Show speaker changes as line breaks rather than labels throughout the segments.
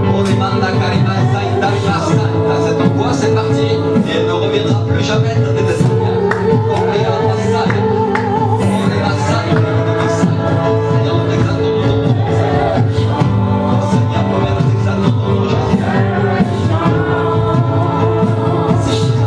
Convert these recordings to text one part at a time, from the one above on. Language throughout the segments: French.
Oh, les mandas carima, saïta, saïta. Cette angoisse est partie et elle ne reviendra plus jamais dans tes Seigneur. Oh, les amassai. Oh, les massai. Seigneur, nous t'exaltons ton nom. Oh, Seigneur, premier, nous t'exaltons ton nom, Jésus.
Je suis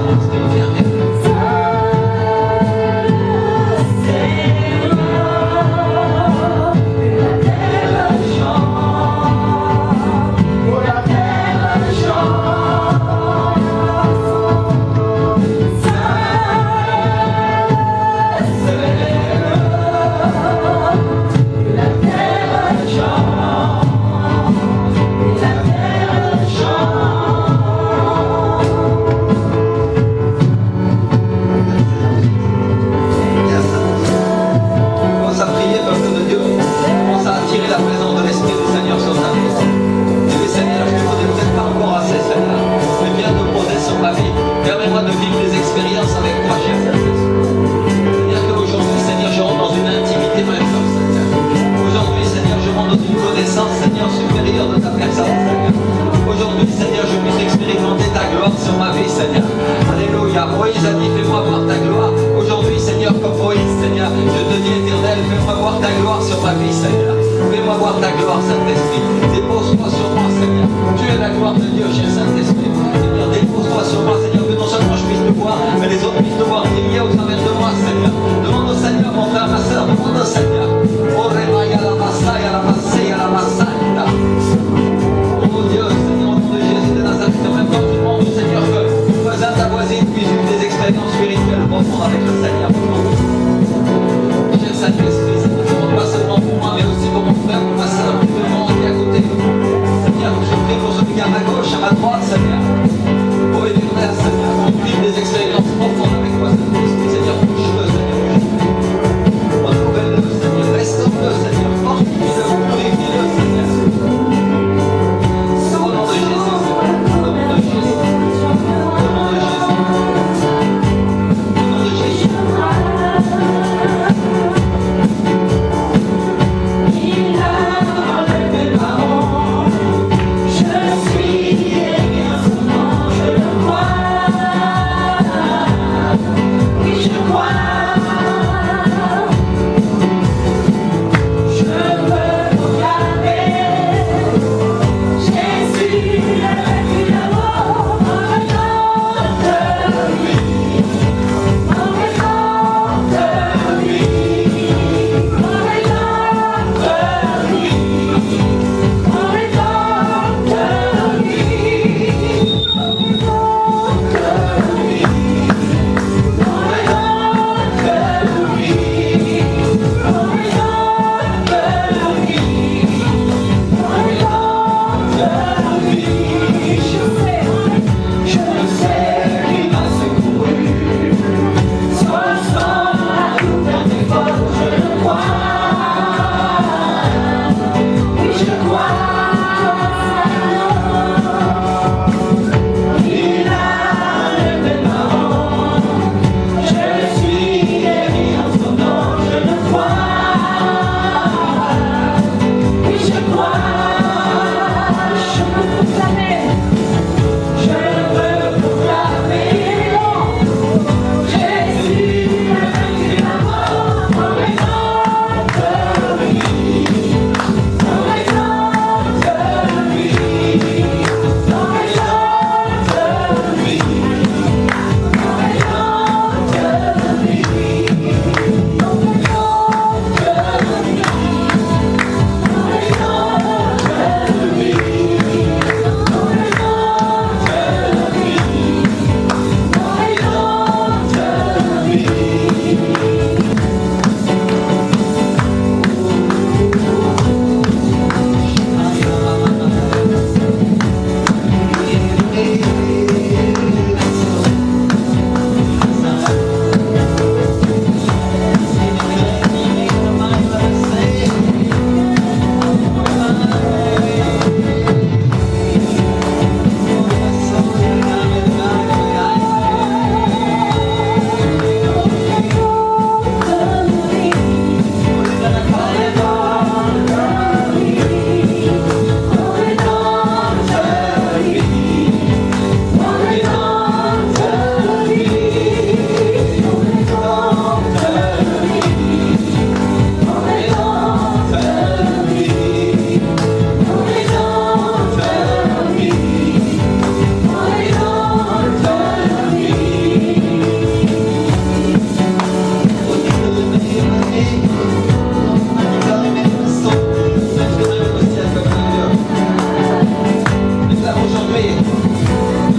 déclare aujourd'hui,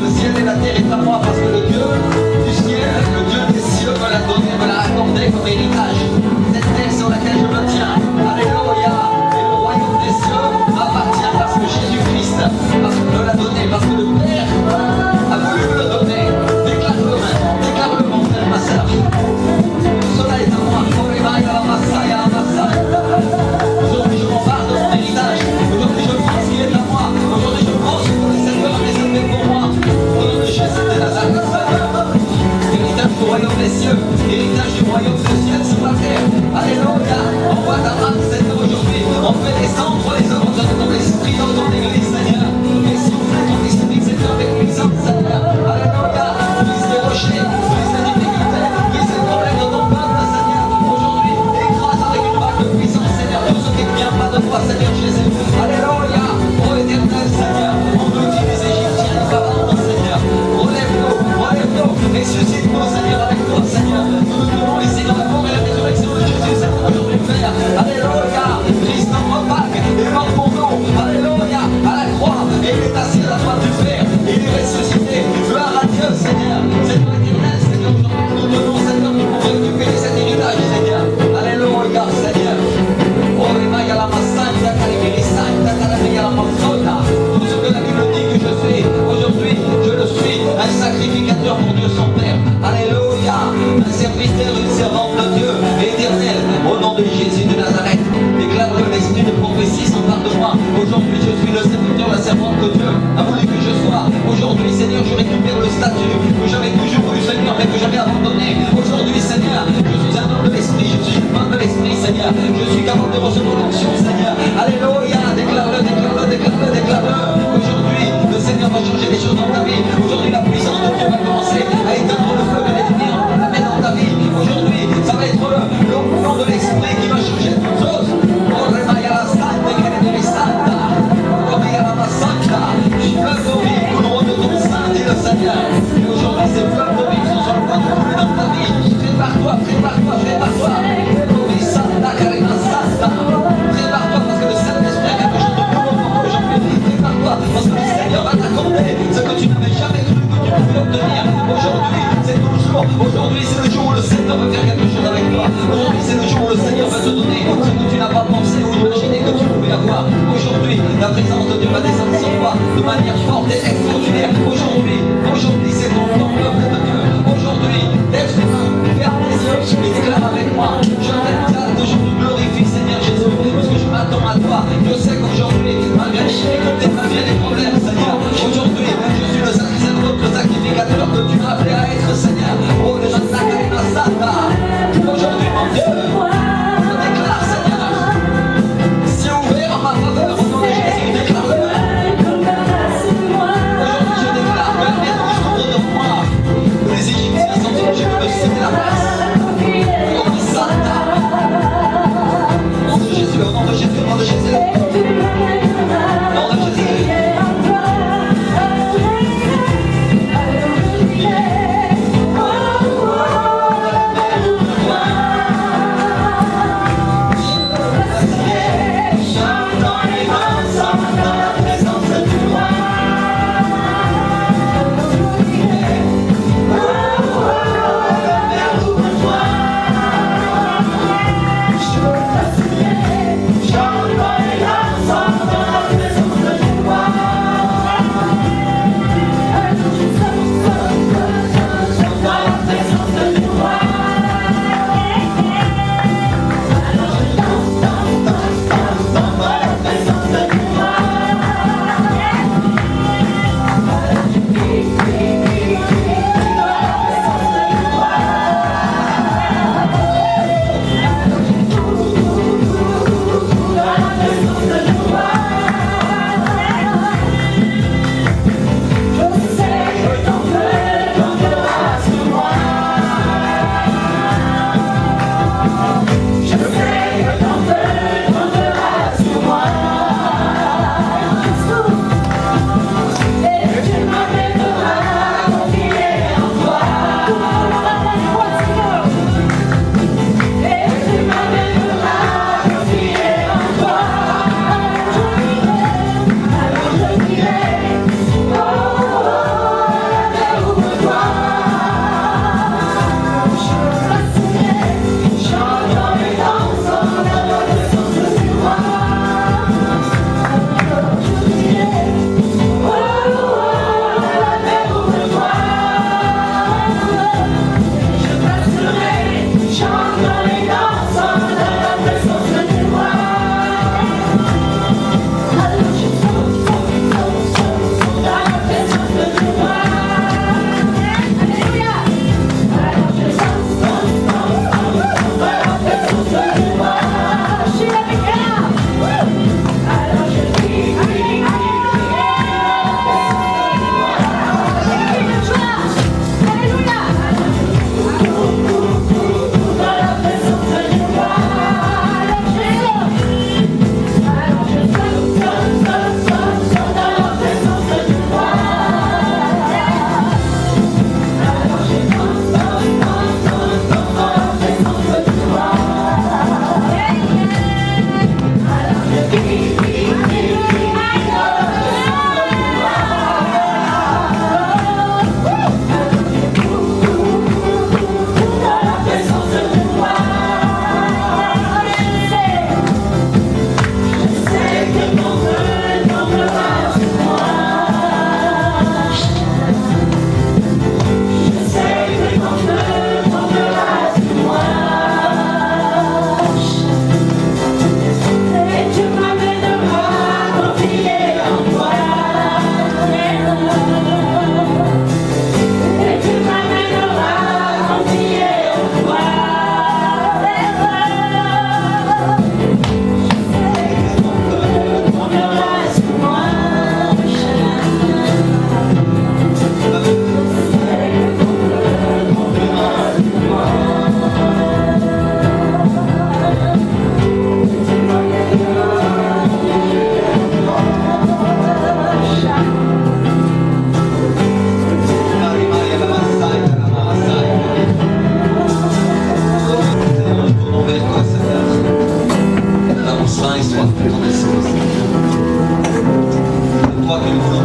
le ciel et la terre est à moi parce que le Dieu du ciel, le Dieu des cieux me l'a donné, me l'a accordé comme héritage. Cette terre sur laquelle je me tiens, alléluia, et le royaume des cieux m'appartient parce que Jésus-Christ me l'a donné, parce que le Père a voulu me le donner. Déclare-le mon frère, ma soeur. Cela est à moi. Aujourd'hui je m'empare de mon héritage. Aujourd'hui je pense qu'il est à moi. Aujourd'hui je pense que le Seigneur a réservé pour moi. Au nom de Jésus de Nazareth, héritage du royaume des cieux, héritage du royaume des cieux sur la terre. Alléluia. Envoie ta main, Seigneur, aujourd'hui. On fait descendre les œuvres de ton esprit dans ton église, Seigneur. Et si on fait ton esprit, Seigneur, avec puissance, Seigneur. Alléluia. Brise les rochers, brise les difficultés, brise les problèmes de ton peuple, Seigneur. Aujourd'hui, écrase avec une vague de puissance, Seigneur, tout ce qui ne vient pas de toi, Seigneur Jésus. Alléluia. Ô éternel, Seigneur, on glorifie les Égyptiens, les pharaons, Seigneur. Relève-nous, ressuscite-nous, Seigneur, avec toi, Seigneur. Nous nous devons ici dans la mort et la résurrection de Jésus, Seigneur, aujourd'hui, Père. Alléluia. Christ, notre Pâque, est mort pour nous. Alléluia. À la croix, et il est assis à la droite du Père. Il est ressuscité. Gloire à Dieu, Seigneur. Seigneur éternel, Seigneur, nous devons, Seigneur, nous pouvons récupérer cet héritage, Seigneur. Alléluia, Seigneur. Oh, Remaya la Massanta, Calimiri Santa, Calamia la Massota. Tout ce que la Bible dit que je suis, aujourd'hui, je le suis. Un sacrificateur pour Dieu son Père. Alléluia. Un serviteur, une servante de Dieu éternel. Au nom de Jésus de Nazareth. Déclare-le, l'esprit de prophétie s'empare de moi. Aujourd'hui, je suis le serviteur, la servante que Dieu a voulu que je sois. Aujourd'hui, Seigneur, je récupère le statut que j'avais toujours eu, Seigneur, mais que j'avais abandonné. Aujourd'hui, Seigneur, je suis un homme de l'esprit, je suis une femme de l'esprit, Seigneur. Je suis capable de recevoir l'onction, Seigneur. Alléluia. Déclare-le, déclare-le, déclare-le, déclare-le. Aujourd'hui, le Seigneur va changer les choses dans ta vie. Aujourd'hui, la puissance de Dieu va commencer à éteindre le feu de l'ennemi en la dans ta vie. Aujourd'hui, ça va être le mouvement de l'esprit qui va changer toutes choses. Oh, Remaya la Santa, Calimiri Santa. Remaya la Massanta. Fleuve de vie, couleur de ton sein, dit le Seigneur. Et aujourd'hui, ces fleuves de vie sont sur le point de couler dans ta vie. Prépare-toi, prépare-toi, prépare-toi. Remaya Santa, Calimiri Santa. Prépare-toi parce que le Saint-Esprit a quelque chose de nouveau pour toi aujourd'hui. Prépare-toi parce que le Seigneur va t'accorder ce que tu n'avais jamais cru que tu pouvais obtenir. Aujourd'hui, c'est ton jour. Aujourd'hui, c'est le jour où le Seigneur va faire quelque chose avec toi. Aujourd'hui, c'est le jour où le Seigneur va te donner ce que tu n'as pas pensé ou imaginé que tu pouvais avoir. Aujourd'hui, la présence de Dieu va descendre sur toi de manière forte et extraordinaire. Aujourd'hui, c'est ton peuple de Dieu. Aujourd'hui, lève tes mains, ferme tes yeux et déclare avec moi. Je t'exalte, je te glorifie, Seigneur Jésus, parce que je m'attends à toi. Je sais qu'aujourd'hui, malgré les difficultés, malgré les problèmes, Seigneur, aujourd'hui, je suis le sacrificateur que tu m'as appelé à être, Seigneur. Oh, le Santa, la Santa. Aujourd'hui, mon Dieu, je déclare, Seigneur, c'est ouvert en ma faveur, au nom de Jésus, déclare-le. Aujourd'hui, je déclare que la mer rouge couvre de moi. Les Égyptiens sont obligés de me céder la place. Oh, la Santa. Au nom de Jésus, au nom de Jésus, au nom de Jésus. Au nom de Jésus.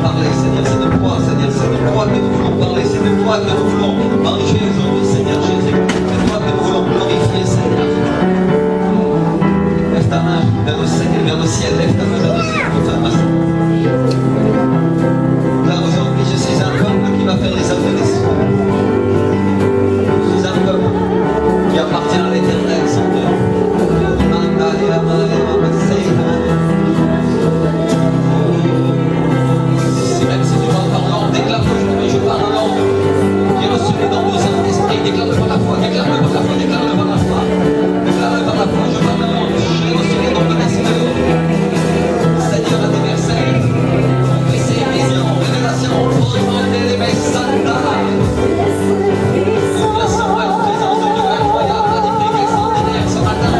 parler, Seigneur, c'est de toi, Seigneur, c'est de toi que nous voulons parler, c'est de toi que nous voulons manger aujourd'hui, Seigneur Jésus. C'est toi que nous voulons glorifier, Seigneur. Lève ta main vers le Seigneur, vers le ciel, lève ta main vers le ciel pour faire ma Là aujourd'hui, je suis un peuple qui va faire les œuvres des cieux. Je suis un peuple qui appartient à l'Éternel, sans Dieu. Même si tu parles par langue, déclare aujourd'hui, je parle en langue. Qui reçu les dons du Saint-Esprit, déclare-le par la foi, déclare-le par la foi, déclare-le par la foi. Déclare-le par la foi, je parle en langue. J'ai reçu les dons de l'Esprit. Seigneur a déversé, profétie, vision, révélation, demandez les messages. Nous plaçons à la présence de Dieu incroyable, magnifique, extraordinaire ce matin.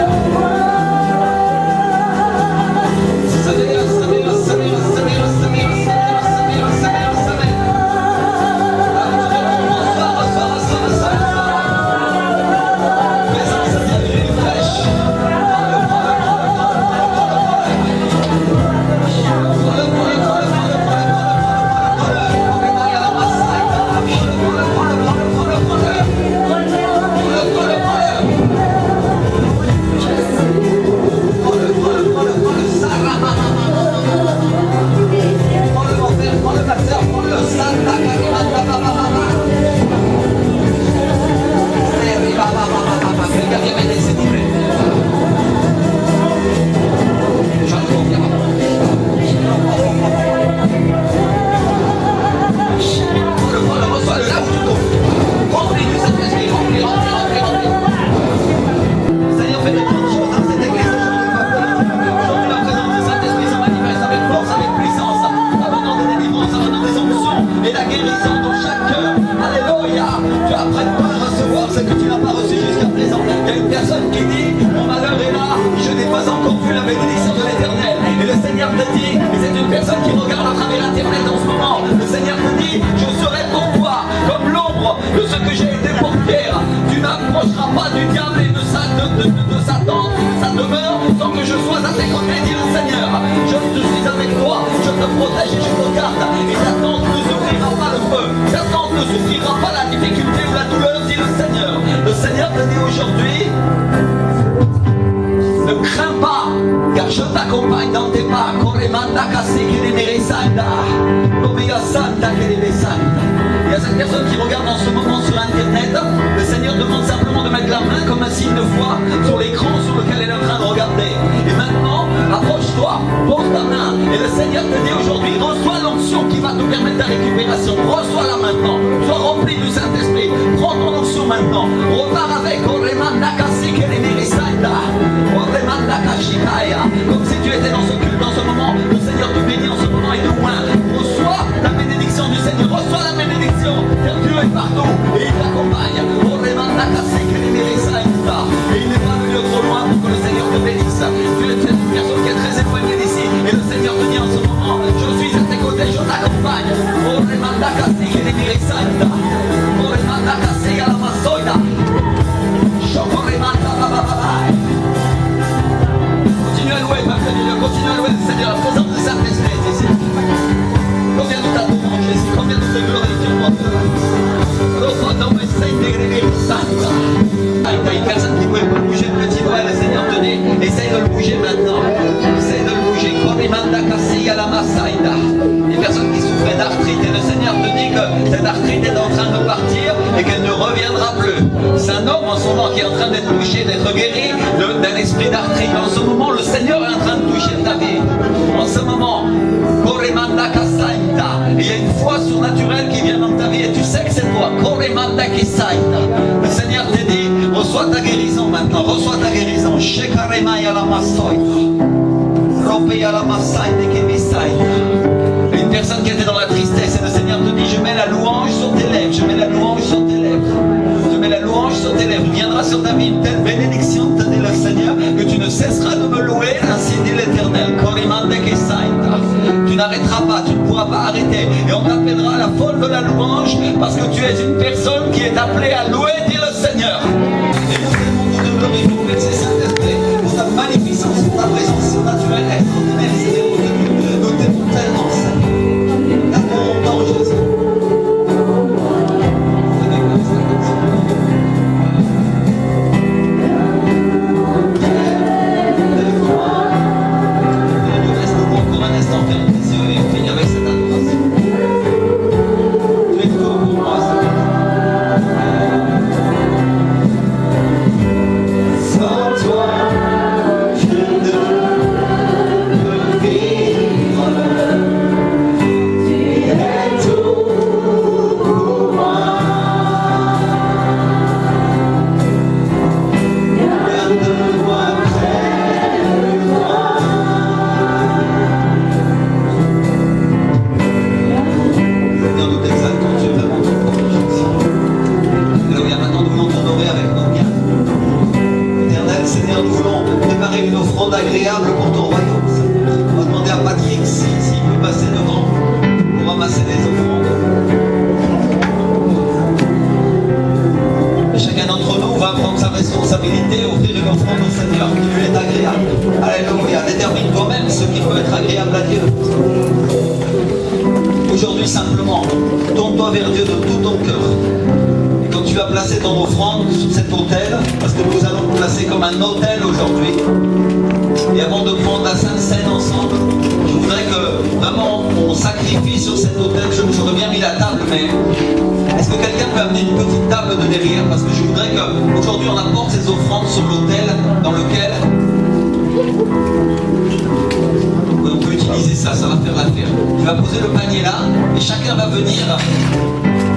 Une personne qui était dans la tristesse et le Seigneur te dit je mets la louange sur tes lèvres, je mets la louange sur tes lèvres, je mets la louange sur tes lèvres. Viendra sur ta vie une telle bénédiction, te dit le Seigneur, que tu ne cesseras de me louer, ainsi dit l'Éternel. Tu n'arrêteras pas, tu ne pourras pas arrêter. Et on t'appellera la folle de la louange parce que tu es une personne qui est appelée à louer, dit le Seigneur. Et nous voulons nous glorifier pour verser Saint-Esprit, pour ta magnificence, pour ta présence surnaturelle, extraordinaire, Seigneur. Nous t'aimons tellement, Seigneur. simplement, tourne-toi vers Dieu de tout ton cœur. Et quand tu vas placer ton offrande sur cet autel, parce que nous allons le placer comme un autel aujourd'hui, et avant de prendre la Sainte Seine ensemble, je voudrais que vraiment on sacrifie sur cet autel. J'aurais bien mis la table, mais est-ce que quelqu'un peut amener une petite table de derrière? Parce que je voudrais qu'aujourd'hui on apporte ces offrandes sur l'autel dans lequel on peut utiliser ça, ça va faire l'affaire. Tu vas poser le panier là, et chacun va venir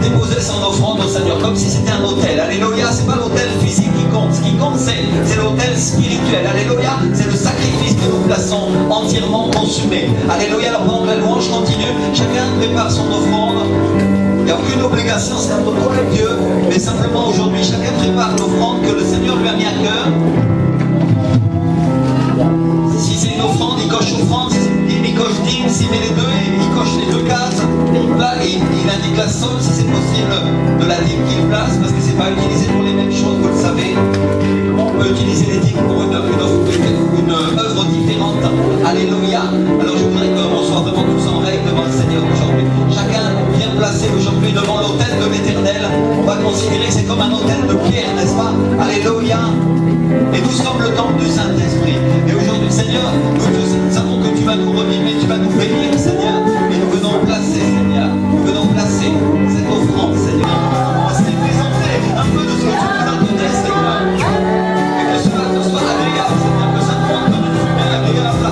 déposer son offrande au Seigneur, comme si c'était un autel. Alléluia, c'est pas l'autel physique qui compte. Ce qui compte, c'est l'autel spirituel. Alléluia, c'est le sacrifice que nous plaçons entièrement consumé. Alléluia, alors pendant que la louange continue, chacun prépare son offrande. Il n'y a aucune obligation, c'est entre toi et Dieu, mais simplement aujourd'hui, chacun prépare l'offrande que le Seigneur lui a mis à cœur. Si c'est une offrande, il coche offrande. Si c'est une dîme, il coche dîme. S'il met les deux, il coche les deux cases. Il indique la somme, si c'est possible, de la dîme qu'il place, parce que c'est pas utilisé pour les mêmes choses, vous le savez. On peut utiliser les dîmes pour une œuvre différente. Alléluia. Alors je voudrais qu'on soit vraiment tous en règle devant le Seigneur aujourd'hui. Chacun vient placer aujourd'hui devant l'autel de l'Éternel. On va considérer que c'est comme un autel de pierre, n'est-ce pas? Alléluia. Et nous sommes le temple du Saint-Esprit. Et aujourd'hui, Seigneur, nous savons que tu vas nous revimer, tu vas nous bénir, Seigneur. Et nous venons placer, Seigneur, cette offrande, Seigneur. On va se présenter un peu de ce que tu nous as donné, Seigneur. Et que cela te soit agréable, Seigneur, que ça te monte comme une fumée agréable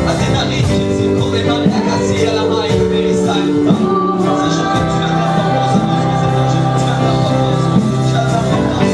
à tes narines, Jésus. Pour les mains, ta cassie à la main et le bérissail. Sachant que tu as de l'importance à nos yeux, Seigneur Jésus, tu as de l'importance, tu as de l'importance.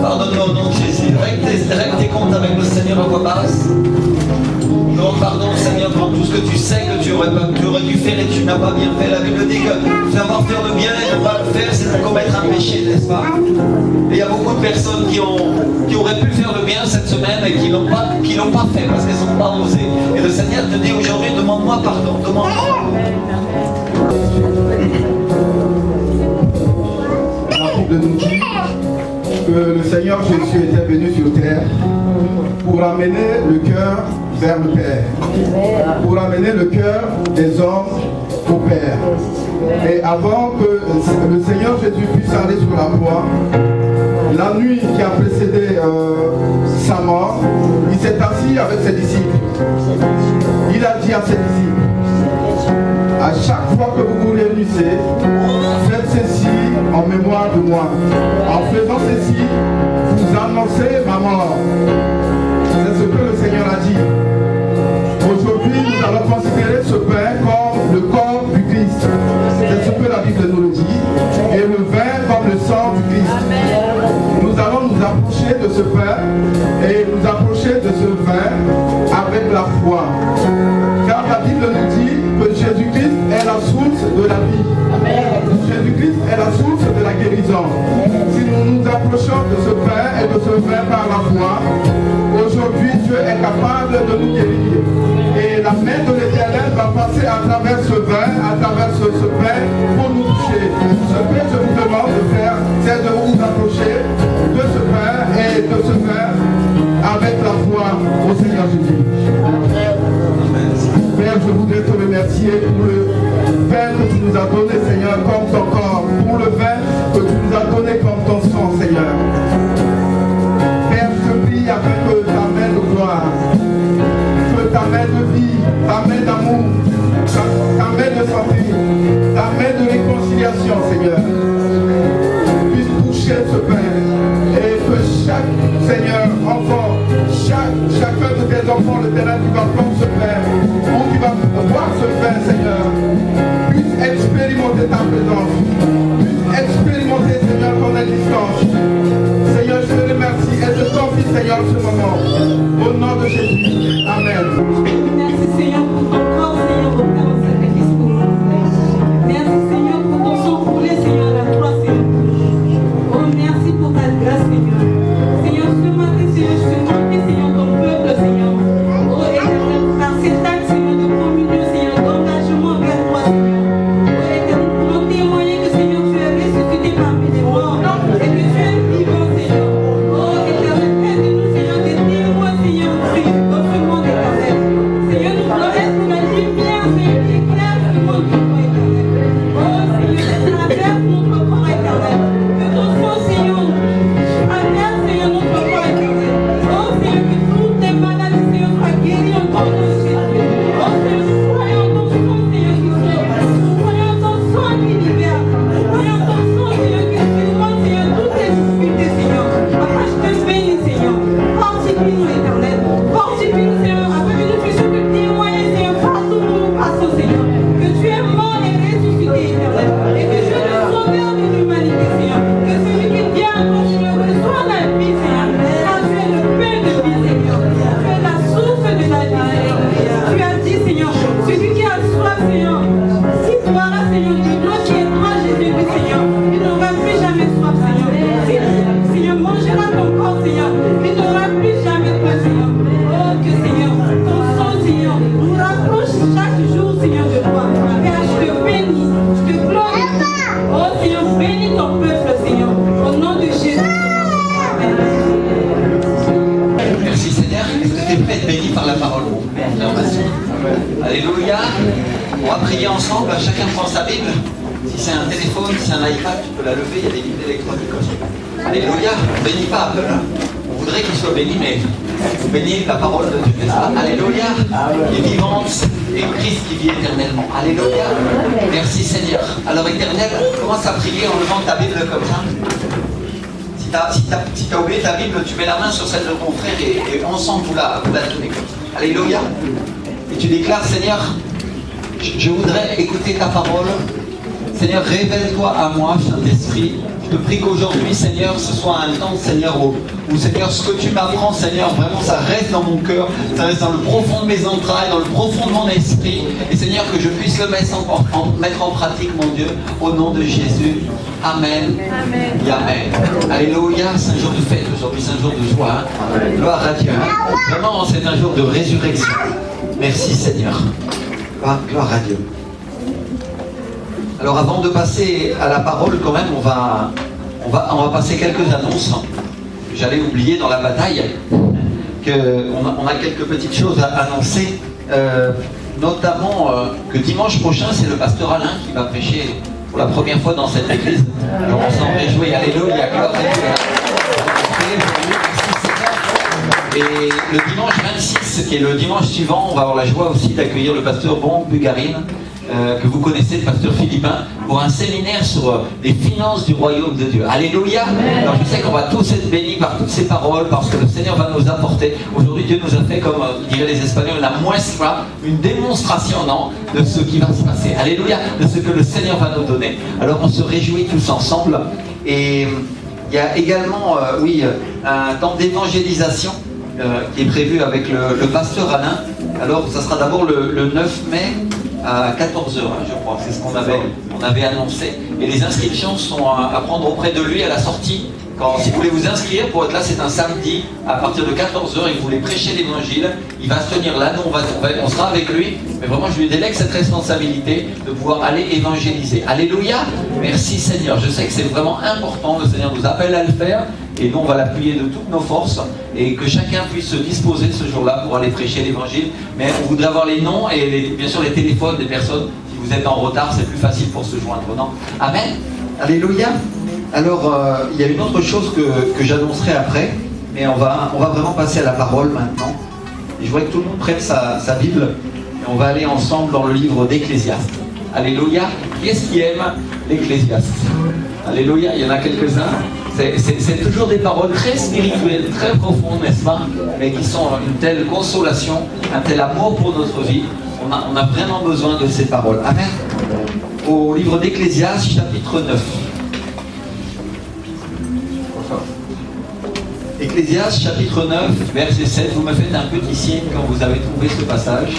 Pardonne-nous au nom de Jésus. Règle tes comptes avec le Seigneur à voix basse. Nous pardon, Seigneur, pour tout ce que tu sais que tu aurais dû faire et tu n'as pas bien fait. La Bible dit que savoir faire le bien et ne pas le faire, c'est de commettre un péché, n'est-ce pas? Et il y a beaucoup de personnes qui auraient pu faire le bien cette semaine et qui l'ont pas fait parce qu'elles n'ont pas osé. Et le Seigneur te dit aujourd'hui, demande-moi pardon, demande-moi.
De nous dire que le Seigneur Jésus était venu sur terre pour amener le cœur vers le Père, pour amener le cœur des hommes au Père. Et avant que le Seigneur Jésus puisse aller sur la croix, la nuit qui a précédé sa mort, il s'est assis avec ses disciples. Il a dit à ses disciples, à chaque fois que vous vous réunissez, faites ceci en mémoire de moi. En faisant ceci, vous annoncez ma mort. C'est ce que le Seigneur a dit. Aujourd'hui, nous allons considérer ce pain comme le corps du Christ. C'est ce que la Bible nous le dit. Et le vin comme le sang du Christ. Nous allons nous approcher de ce pain et nous approcher de ce vin avec la foi. Car la Bible nous dit que Jésus-Christ est la source de la vie. Jésus-Christ est la source de la guérison. Si nous nous approchons de ce pain et de ce vin par la foi, aujourd'hui Dieu est capable de nous guérir. Et la main de l'Éternel va passer à travers ce vin, à travers ce pain pour nous toucher. Ce que je vous demande de faire, c'est de vous approcher de ce pain et de ce vin avec la foi au Seigneur Jésus. Père, je voudrais te remercier pour le vin que tu nous as donné, Seigneur, comme ton corps, pour le vin que tu nous as donné comme ton sang, Seigneur. Père, je prie afin que ta main de gloire, que ta main de vie, ta main d'amour, ta main de santé, ta main de réconciliation, Seigneur, puisse toucher ce pain et que chaque, Seigneur, enfant, chacun de tes enfants, le terrain qui va prendre ce pain, ou qui va boire ce pain, Seigneur, puisse expérimenter ta présence, puisse expérimenter, Seigneur, ton existence. Seigneur, je te remercie et je t'en prie, Seigneur, ce moment. Au nom de Jésus. Amen.
Merci, Seigneur, pour ton corps, Seigneur, pour ta sacrifice pour nous. Merci, Seigneur, pour ton sang coulé, Seigneur, à la croix, Seigneur. Oh, merci pour ta grâce, Seigneur. Seigneur, ce matin, Seigneur, je te demande, Seigneur, ton peuple, Seigneur. Oh, Éternel, par cet acte, Seigneur, de communion, Seigneur, d'engagement vers toi, Seigneur. Oh, Éternel, pour nous témoigner que, Seigneur, tu es ressuscité parmi les morts et que tu es vivant, Seigneur. Oh, Éternel, aide-nous, Seigneur, des témoins, Seigneur, dans ce monde, Éternel. Seigneur, nous voulons être la lumière, Seigneur, qui éclaire ce monde, Éternel. Oh, Seigneur, traverse notre corps, Éternel. Que ton sang, Seigneur, traverse, Seigneur, notre corps, Éternel. Oh, Seigneur, que toutes les maladies, Seigneur, soient guéries en ton nom, Jésus. Oh, Seigneur, croyons ton sang, Seigneur, qui sauve. Croyons ton sang qui libère. Croyons ton sang, Seigneur, qui surmonte, Seigneur, toutes les difficultés, Seigneur. Papa, je te bénis, Seigneur. Fortifie-nous, Éternel. Fortifie-nous, Seigneur, afin que nous puissions te témoigner, Seigneur, partout où nous passons, Seigneur. Que tu es mort et ressuscité, Éternel. Et que tu es le sauveur de l'humanité, Seigneur. Que celui qui vient continuer de soit la vie, Seigneur. Car tu es le pain de vie, Seigneur. Tu es la source de la vie, Seigneur. Tu as dit, Seigneur, celui qui a soif, Seigneur, s'il boira, Seigneur, de l'eau qui est toi, Jésus-Christ, Seigneur, il n'aura plus jamais soif, Seigneur. Si, Seigneur, mangera ton corps, Seigneur, il n'aura plus jamais faim, Seigneur. Oh, que Seigneur, ton sang, Seigneur, nous rapproche chaque jour, Seigneur, de toi. Père, je te bénis, je te glorifie. Oh, Seigneur, bénis ton peuple, Seigneur, au nom de Jésus. Amen.
Merci Seigneur. Est-ce que tu es prêt à être béni par la parole? Alléluia. On va prier ensemble. Chacun prend sa Bible. Si c'est un téléphone, si c'est un iPad, tu peux la lever. Il y a des Bibles électroniques aussi. Alléluia. On ne bénit pas Apple. On voudrait qu'il soit béni, mais vous bénissez la parole de Dieu. Alléluia. Qui est vivante et Christ qui vit éternellement. Alléluia. Merci Seigneur. Alors éternel, commence à prier en levant ta Bible comme ça. Si tu as oublié ta Bible, tu mets la main sur celle de ton frère et ensemble vous la tenez comme ça. Alléluia. Et tu déclares, Seigneur, je voudrais écouter ta parole. Seigneur, révèle-toi à moi, Saint-Esprit. Je te prie qu'aujourd'hui, Seigneur, ce soit un temps, Seigneur, où, Seigneur, ce que tu m'apprends, Seigneur, vraiment, ça reste dans mon cœur, ça reste dans le profond de mes entrailles, dans le profond de mon esprit. Et Seigneur, que je puisse le mettre en pratique, mon Dieu, au nom de Jésus. Amen. Amen. Et amen. Alléluia. C'est un jour de fête aujourd'hui, c'est un jour de joie. Hein. Gloire à Dieu. Hein. Vraiment, c'est un jour de résurrection. Merci, Seigneur. Gloire à Dieu. Alors avant de passer à la parole, quand même, on va passer quelques annonces que j'allais oublier dans la bataille. qu'on a quelques petites choses à annoncer, notamment que dimanche prochain, c'est le pasteur Alain qui va prêcher pour la première fois dans cette église. Alors on s'en réjouit, alléluia, gloire à Dieu. Et le dimanche 26, qui est le dimanche suivant, on va avoir la joie aussi d'accueillir le pasteur Bon Bugarine, que vous connaissez, le pasteur Philippin, pour un séminaire sur les finances du royaume de Dieu. Alléluia. Alors je sais qu'on va tous être bénis par toutes ces paroles, parce que le Seigneur va nous apporter. Aujourd'hui, Dieu nous a fait, comme diraient les Espagnols, la muestra, une démonstration, non, de ce qui va se passer. Alléluia, de ce que le Seigneur va nous donner. Alors on se réjouit tous ensemble. Et il y a également, un temps d'évangélisation qui est prévu avec le pasteur Alain. Alors ça sera d'abord le 9 mai à 14h, je crois, c'est ce qu'on avait annoncé. Et les inscriptions sont à prendre auprès de lui à la sortie. Si vous voulez vous inscrire pour être là, c'est un samedi à partir de 14h et vous voulez prêcher l'évangile, il va se tenir là, nous on sera avec lui, mais vraiment je lui délègue cette responsabilité de pouvoir aller évangéliser. Alléluia, merci Seigneur, je sais que c'est vraiment important, le Seigneur nous appelle à le faire et nous on va l'appuyer de toutes nos forces et que chacun puisse se disposer ce jour-là pour aller prêcher l'évangile. Mais on voudrait avoir les noms et bien sûr les téléphones des personnes. Si vous êtes en retard, c'est plus facile pour se joindre, non? Amen. Alléluia. Alors, il y a une autre chose que j'annoncerai après, mais on va vraiment passer à la parole maintenant. Et je voudrais que tout le monde prenne sa Bible et on va aller ensemble dans le livre d'Ecclésiaste. Alléluia. Qui est-ce qui aime l'Ecclésiaste? Alléluia, il y en a quelques-uns. C'est toujours des paroles très spirituelles, très profondes, n'est-ce pas? Mais qui sont une telle consolation, un tel amour pour notre vie. On a vraiment besoin de ces paroles. Amen. Au livre d'Ecclésiaste, chapitre 9. Ecclésiaste chapitre 9, verset 7, vous me faites un petit signe quand vous avez trouvé ce passage.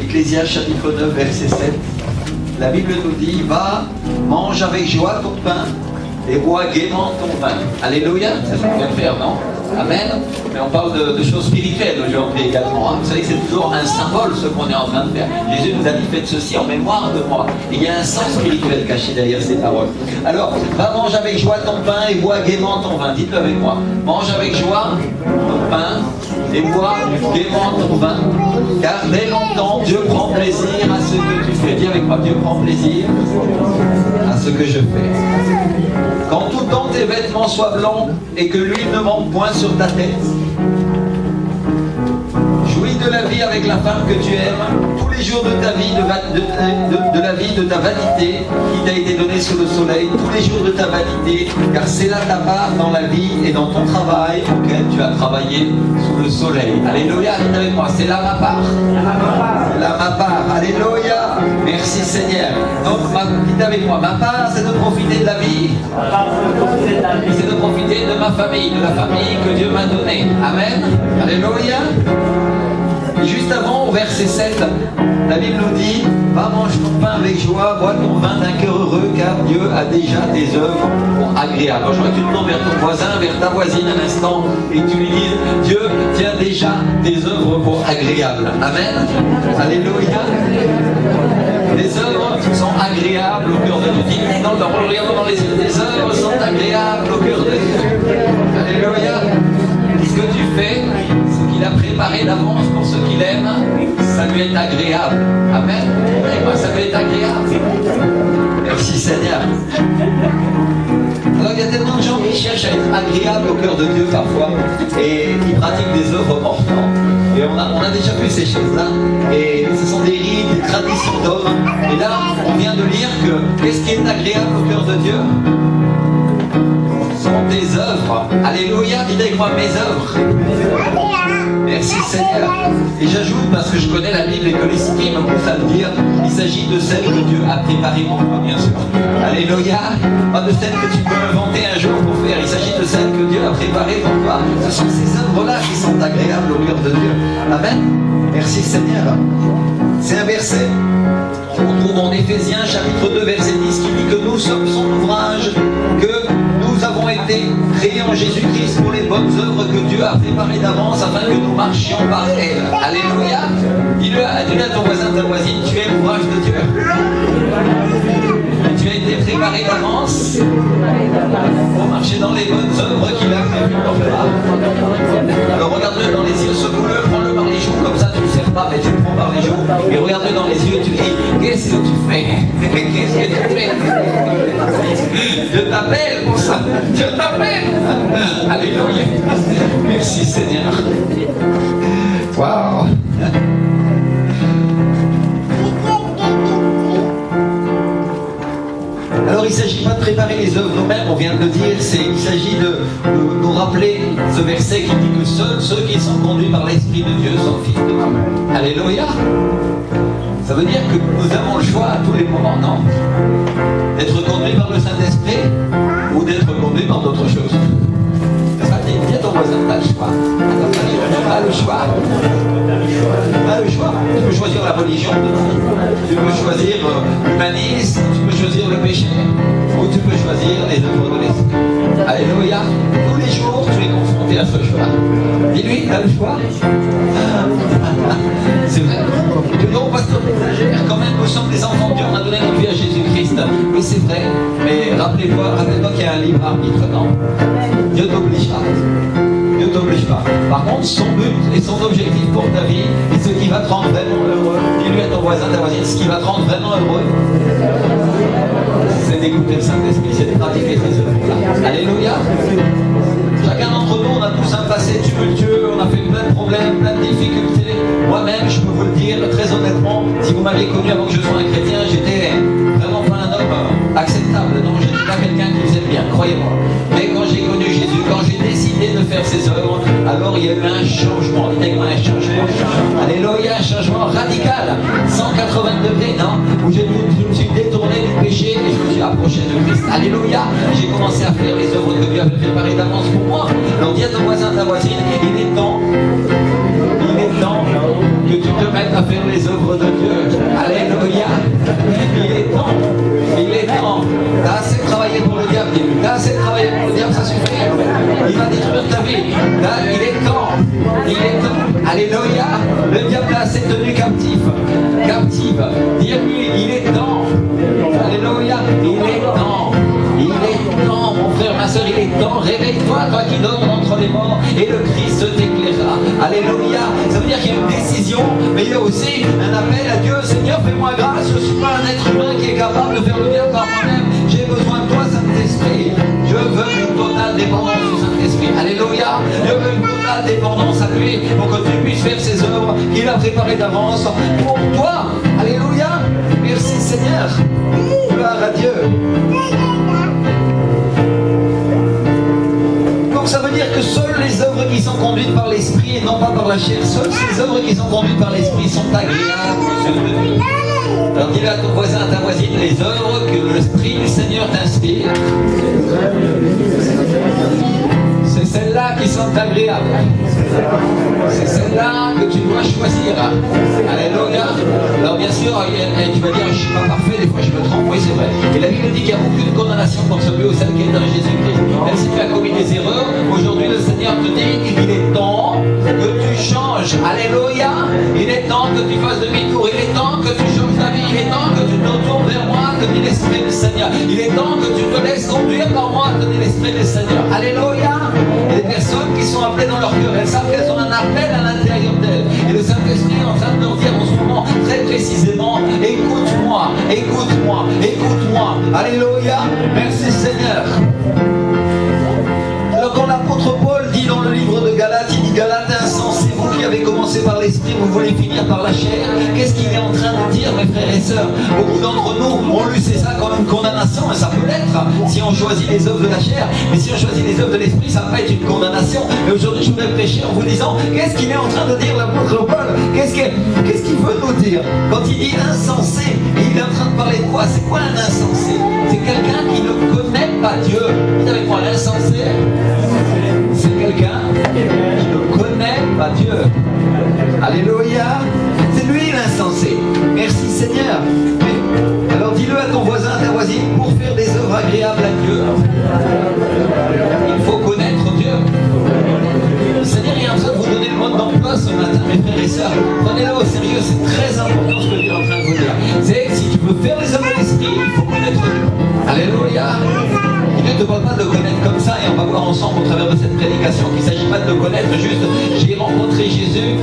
Ecclésiaste chapitre 9, verset 7, la Bible nous dit, va, mange avec joie ton pain et bois gaiement ton vin. Alléluia, c'est ce qu'on vient de faire, non? Amen. Mais on parle de choses spirituelles aujourd'hui également. Hein. Vous savez que c'est toujours un symbole ce qu'on est en train de faire. Jésus nous a dit faites ceci en mémoire de moi. Et il y a un sens spirituel caché derrière ces paroles. Alors, va manger avec joie ton pain et bois gaiement ton vin. Dites-le avec moi. Mange avec joie ton pain et bois gaiement ton vin. Car dès longtemps, Dieu prend plaisir à ce que tu fais. Dis avec moi, Dieu prend plaisir à ce que je fais. Quand tout temps tes vêtements soient blancs et que l'huile ne manque point sur ta tête, jouis de la vie avec la femme que tu aimes tous les jours de ta vie, de la vie de ta vanité qui t'a été donnée sous le soleil, tous les jours de ta vanité, car c'est là ta part dans la vie et dans ton travail auquel tu as travaillé sous le soleil. Alléluia, dites avec moi, c'est là ma part. C'est là ma part. Alléluia. Merci Seigneur. Donc, dites avec moi, ma part, c'est de profiter de la vie. C'est de profiter de ma famille, de la famille que Dieu m'a donnée. Amen. Alléluia. Et juste avant, au verset 7, la Bible nous dit, va manger ton pain avec joie, bois ton vin d'un cœur heureux, car Dieu a déjà des œuvres agréables. Alors, je voudrais que tu te tournes vers ton voisin, vers ta voisine un instant, et que tu lui dises, Dieu tient déjà des œuvres agréables. Amen. Alléluia. Les œuvres sont agréables au cœur de Dieu. Dis-nous, regardons dans les yeux, les œuvres sont agréables au cœur de Dieu. Alléluia. Ce que tu fais, ce qu'il a préparé d'avance pour ceux qu'il aime, ça lui est agréable. Amen. Et moi, ça lui est agréable. Merci Seigneur. Alors il y a tellement de gens qui cherchent à être agréables au cœur de Dieu parfois et qui pratiquent des œuvres mortes. Et on a déjà vu ces choses-là. Et ce sont des rites, des traditions d'hommes. Et là, on vient de lire que qu'est-ce qui est agréable au cœur de Dieu? Ce sont tes œuvres. Alléluia, dites avec moi mes œuvres. Merci Seigneur. Et j'ajoute, parce que je connais la Bible et que l'Esprit me pousse à le dire, il s'agit de celles que Dieu a préparées pour toi, bien sûr. Alléluia. Pas de celles que tu peux inventer un jour pour faire. Il s'agit de celles que Dieu a préparées pour toi. Ce sont ces œuvres-là qui sont agréables au cœur de Dieu. Amen. Merci Seigneur. C'est un verset qu'on trouve en Éphésiens chapitre 2 verset 10 qui dit que nous sommes son ouvrage, que nous avons été créés en Jésus-Christ pour les bonnes œuvres que Dieu a préparées d'avance afin que nous marchions par elles. Alléluia. Dis-le à ton voisin, ta voisine, tu es l'ouvrage de Dieu. Tu as été préparé préparé d'avance pour marcher dans les bonnes œuvres qu'il a prévues pour toi. Alors regarde-le dans les yeux, secoue-le, prends-le par les joues, comme ça tu ne le serres pas, mais tu le prends par les joues, et regarde-le dans les yeux et tu dis, qu'est-ce que tu fais? Qu'est-ce que tu fais? Je t'appelle pour ça, je t'appelle. Alléluia. Merci Seigneur. Waouh. Alors il ne s'agit pas de préparer les œuvres nous-mêmes, on vient de le dire, il s'agit de nous rappeler ce verset qui dit que seuls ceux qui sont conduits par l'Esprit de Dieu sont fils de Dieu. Alléluia. Ça veut dire que nous avons le choix à tous les moments, non? D'être conduits par le Saint-Esprit ou d'être conduits par d'autres choses. Dis à ton voisin, tu as le choix. Tu as le choix. Tu as le choix. Tu peux choisir la religion, tu peux choisir l'humanisme, tu peux choisir le péché, ou tu peux choisir les œuvres de l'Esprit. Alléluia. Tous les jours, tu es confronté à ce choix. Dis-lui, tu as le choix. C'est vrai. Tu dis, oh pasteur, exagère, quand même, nous sommes des enfants de Dieu, on a donné notre vie à Jésus-Christ. Oui, c'est vrai, mais rappelle-toi qu'il y a un libre arbitre, non? Dieu t'oblige pas. Dieu t'oblige pas. Par contre, son but et son objectif pour ta vie, et ce qui va te rendre vraiment heureux, dis-lui à ton voisin, ta voisine, ce qui va te rendre vraiment heureux, c'est d'écouter le Saint-Esprit, c'est de pratiquer ces œuvres-là. Alléluia. Chacun d'entre nous, on a tous un passé tumultueux, on a fait plein de problèmes, plein de difficultés. Moi-même, je peux vous le dire très honnêtement, si vous m'avez connu avant que je sois un chrétien, j'étais vraiment pas un homme acceptable. Non, je n'étais pas quelqu'un qui faisait le bien, croyez-moi. Mais quand j'ai connu Jésus, quand j'ai décidé de faire ses œuvres, alors il y a eu un changement. Dites-moi un changement. Alléluia, un changement radical. 180 degrés, non? Où je me suis détourné du péché et je me suis approché de Christ. Alléluia. J'ai commencé à faire les œuvres que Dieu avait préparées d'avance pour moi. Alors dis à ton voisin, ta voisine, il est temps que tu te mettes à faire les œuvres de Dieu. Alléluia. Il est temps. T'as assez travaillé pour le diable, dis-lui. T'as assez travaillé pour le diable, ça suffit. Il va détruire ta vie. Il est temps. Alléluia. Le diable a assez tenu captive. Dis-lui, il est temps. Alléluia. Il est temps, mon frère, ma soeur, il est temps. Réveille-toi, toi qui dors entre les morts, et le Christ t'éclairera. Alléluia. Ça veut dire qu'il y a une décision, mais il y a aussi un appel à Dieu. Seigneur, fais-moi grâce. Je ne suis pas un être humain qui est capable de faire le bien par moi-même. J'ai besoin de toi, Saint-Esprit. Je veux une totale dépendance du Saint-Esprit. Alléluia. Je veux une totale dépendance à lui pour que tu puisses faire ses œuvres qu'il a préparées d'avance pour toi. Alléluia. Merci Seigneur. Gloire à Dieu. Donc ça veut dire que seules les œuvres qui sont conduites par l'Esprit et non pas par la chair, seules ces œuvres qui sont conduites par l'Esprit sont agréables aux yeux de Dieu. Alors dis-le à ton voisin, à ta voisine, les œuvres que l'Esprit du Seigneur t'inspire, c'est celles-là qui sont agréables. C'est celle-là que tu dois choisir. Alléluia. Alors bien sûr, tu vas dire, je ne suis pas parfait, des fois je me trompe, oui c'est vrai. Et la Bible dit qu'il n'y a aucune condamnation pour celui ou celle qui est dans Jésus-Christ. Même si tu as commis des erreurs, aujourd'hui le Seigneur te dit, il est temps que tu changes. Alléluia. Il est temps que tu fasses demi-tour. Il est temps que tu changes ta vie. Il est temps que tu te tournes vers moi, te dit l'Esprit du Seigneur. Il est temps que tu te laisses conduire par moi, te dit l'Esprit du Seigneur. Alléluia. Il y a des personnes qui sont appelées dans leur cœur. Elles savent qu'elles ont un appel à l'intérieur d'elles. Et le Saint-Esprit est en train de leur dire en ce moment, très précisément, écoute-moi, écoute-moi, écoute-moi. Alléluia. Merci Seigneur. Alors quand l'apôtre Paul dit dans le livre de Galates, il dit Galates insensés, vous qui avez commencé par l'esprit, vous voulez finir par la chair. Qu'est-ce qu'il est en train de dire, mes frères et sœurs? Beaucoup d'entre nous ont lu c'est ça comme une condamnation, et ça peut l'être si on choisit les œuvres de la chair. Mais si on choisit les œuvres de l'esprit, ça va être une condamnation. Et aujourd'hui, je voudrais prêcher en vous disant, qu'est-ce qu'il est en train de dire l'apôtre Paul? Qu'est-ce qu'il veut nous dire? Quand il dit insensé, il est en train de parler de quoi? C'est quoi un insensé? C'est quelqu'un qui ne connaît pas Dieu. Vous savez quoi, l'insensé? C'est quelqu'un qui ne connaît pas Dieu. Alléluia. C'est lui l'insensé. Merci Seigneur. Alors dis-le à ton voisin, à ta voisine, pour faire des œuvres agréables à Dieu, il faut connaître Dieu. Le Seigneur est en train de vous donner le mode d'emploi ce matin, mes frères et sœurs. Prenez-le au sérieux, c'est très important ce que Dieu est en train de vous dire. C'est que si tu veux faire les œuvres de l'esprit, il faut connaître Dieu. Alléluia. connaître comme ça, et on va voir ensemble au travers de cette prédication qu'il ne s'agit pas de le connaître juste, j'ai rencontré Jésus,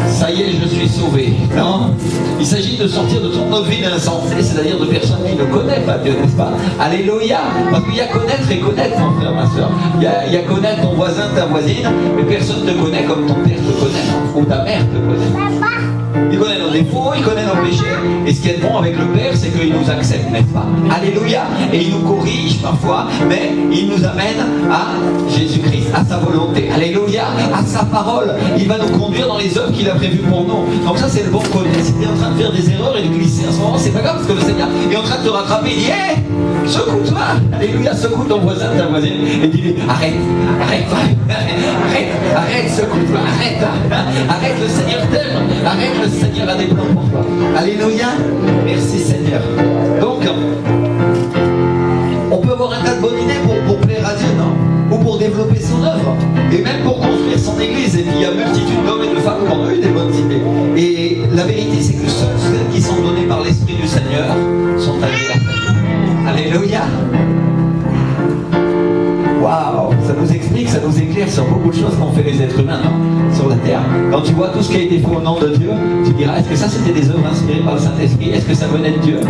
ça y est, je suis sauvé. Non, il s'agit de sortir de ton autre vie d'insensé, c'est-à-dire de personnes qui ne connaissent pas Dieu, n'est-ce pas? Alléluia. Parce qu'il y a connaître et connaître, mon frère, ma soeur. Il y a connaître ton voisin, ta voisine, mais personne ne te connaît comme ton père te connaît, ou ta mère te connaît. Il connaît nos défauts, il connaît nos péchés. Et ce qui est bon avec le Père, c'est qu'il nous accepte, n'est-ce pas? Alléluia. Et il nous corrige parfois, mais il nous amène à Jésus-Christ, à sa volonté. Alléluia. À sa parole. Il va nous conduire dans les œuvres qu'il a prévues pour nous. Donc ça, c'est le bon côté. Si tu es en train de faire des erreurs et de glisser en ce moment, c'est pas grave, parce que le Seigneur est en train de te rattraper. Il dit, hé, secoue-toi. Alléluia, secoue ton voisin, ta voisine. Et dis-lui, arrête, secoue-toi, arrête, le Seigneur t'aime. Arrête, le Seigneur a des plans pour toi. Alléluia. Merci Seigneur. Donc, on peut avoir un tas de bonnes idées pour plaire à Dieu, non? Ou pour développer son œuvre. Et même pour construire son église. Et puis il y a multitude d'hommes et de femmes qui ont eu des bonnes idées. Et la vérité, c'est que seules celles qui sont données par l'Esprit du Seigneur sont agréables. Alléluia. Waouh, ça nous explique, ça nous éclaire sur beaucoup de choses qu'ont fait les êtres humains, non? Sur la terre. Quand tu vois tout ce qui a été fait au nom de Dieu, tu diras, est-ce que ça c'était des œuvres inspirées par le Saint-Esprit? Est-ce que ça venait de Dieu?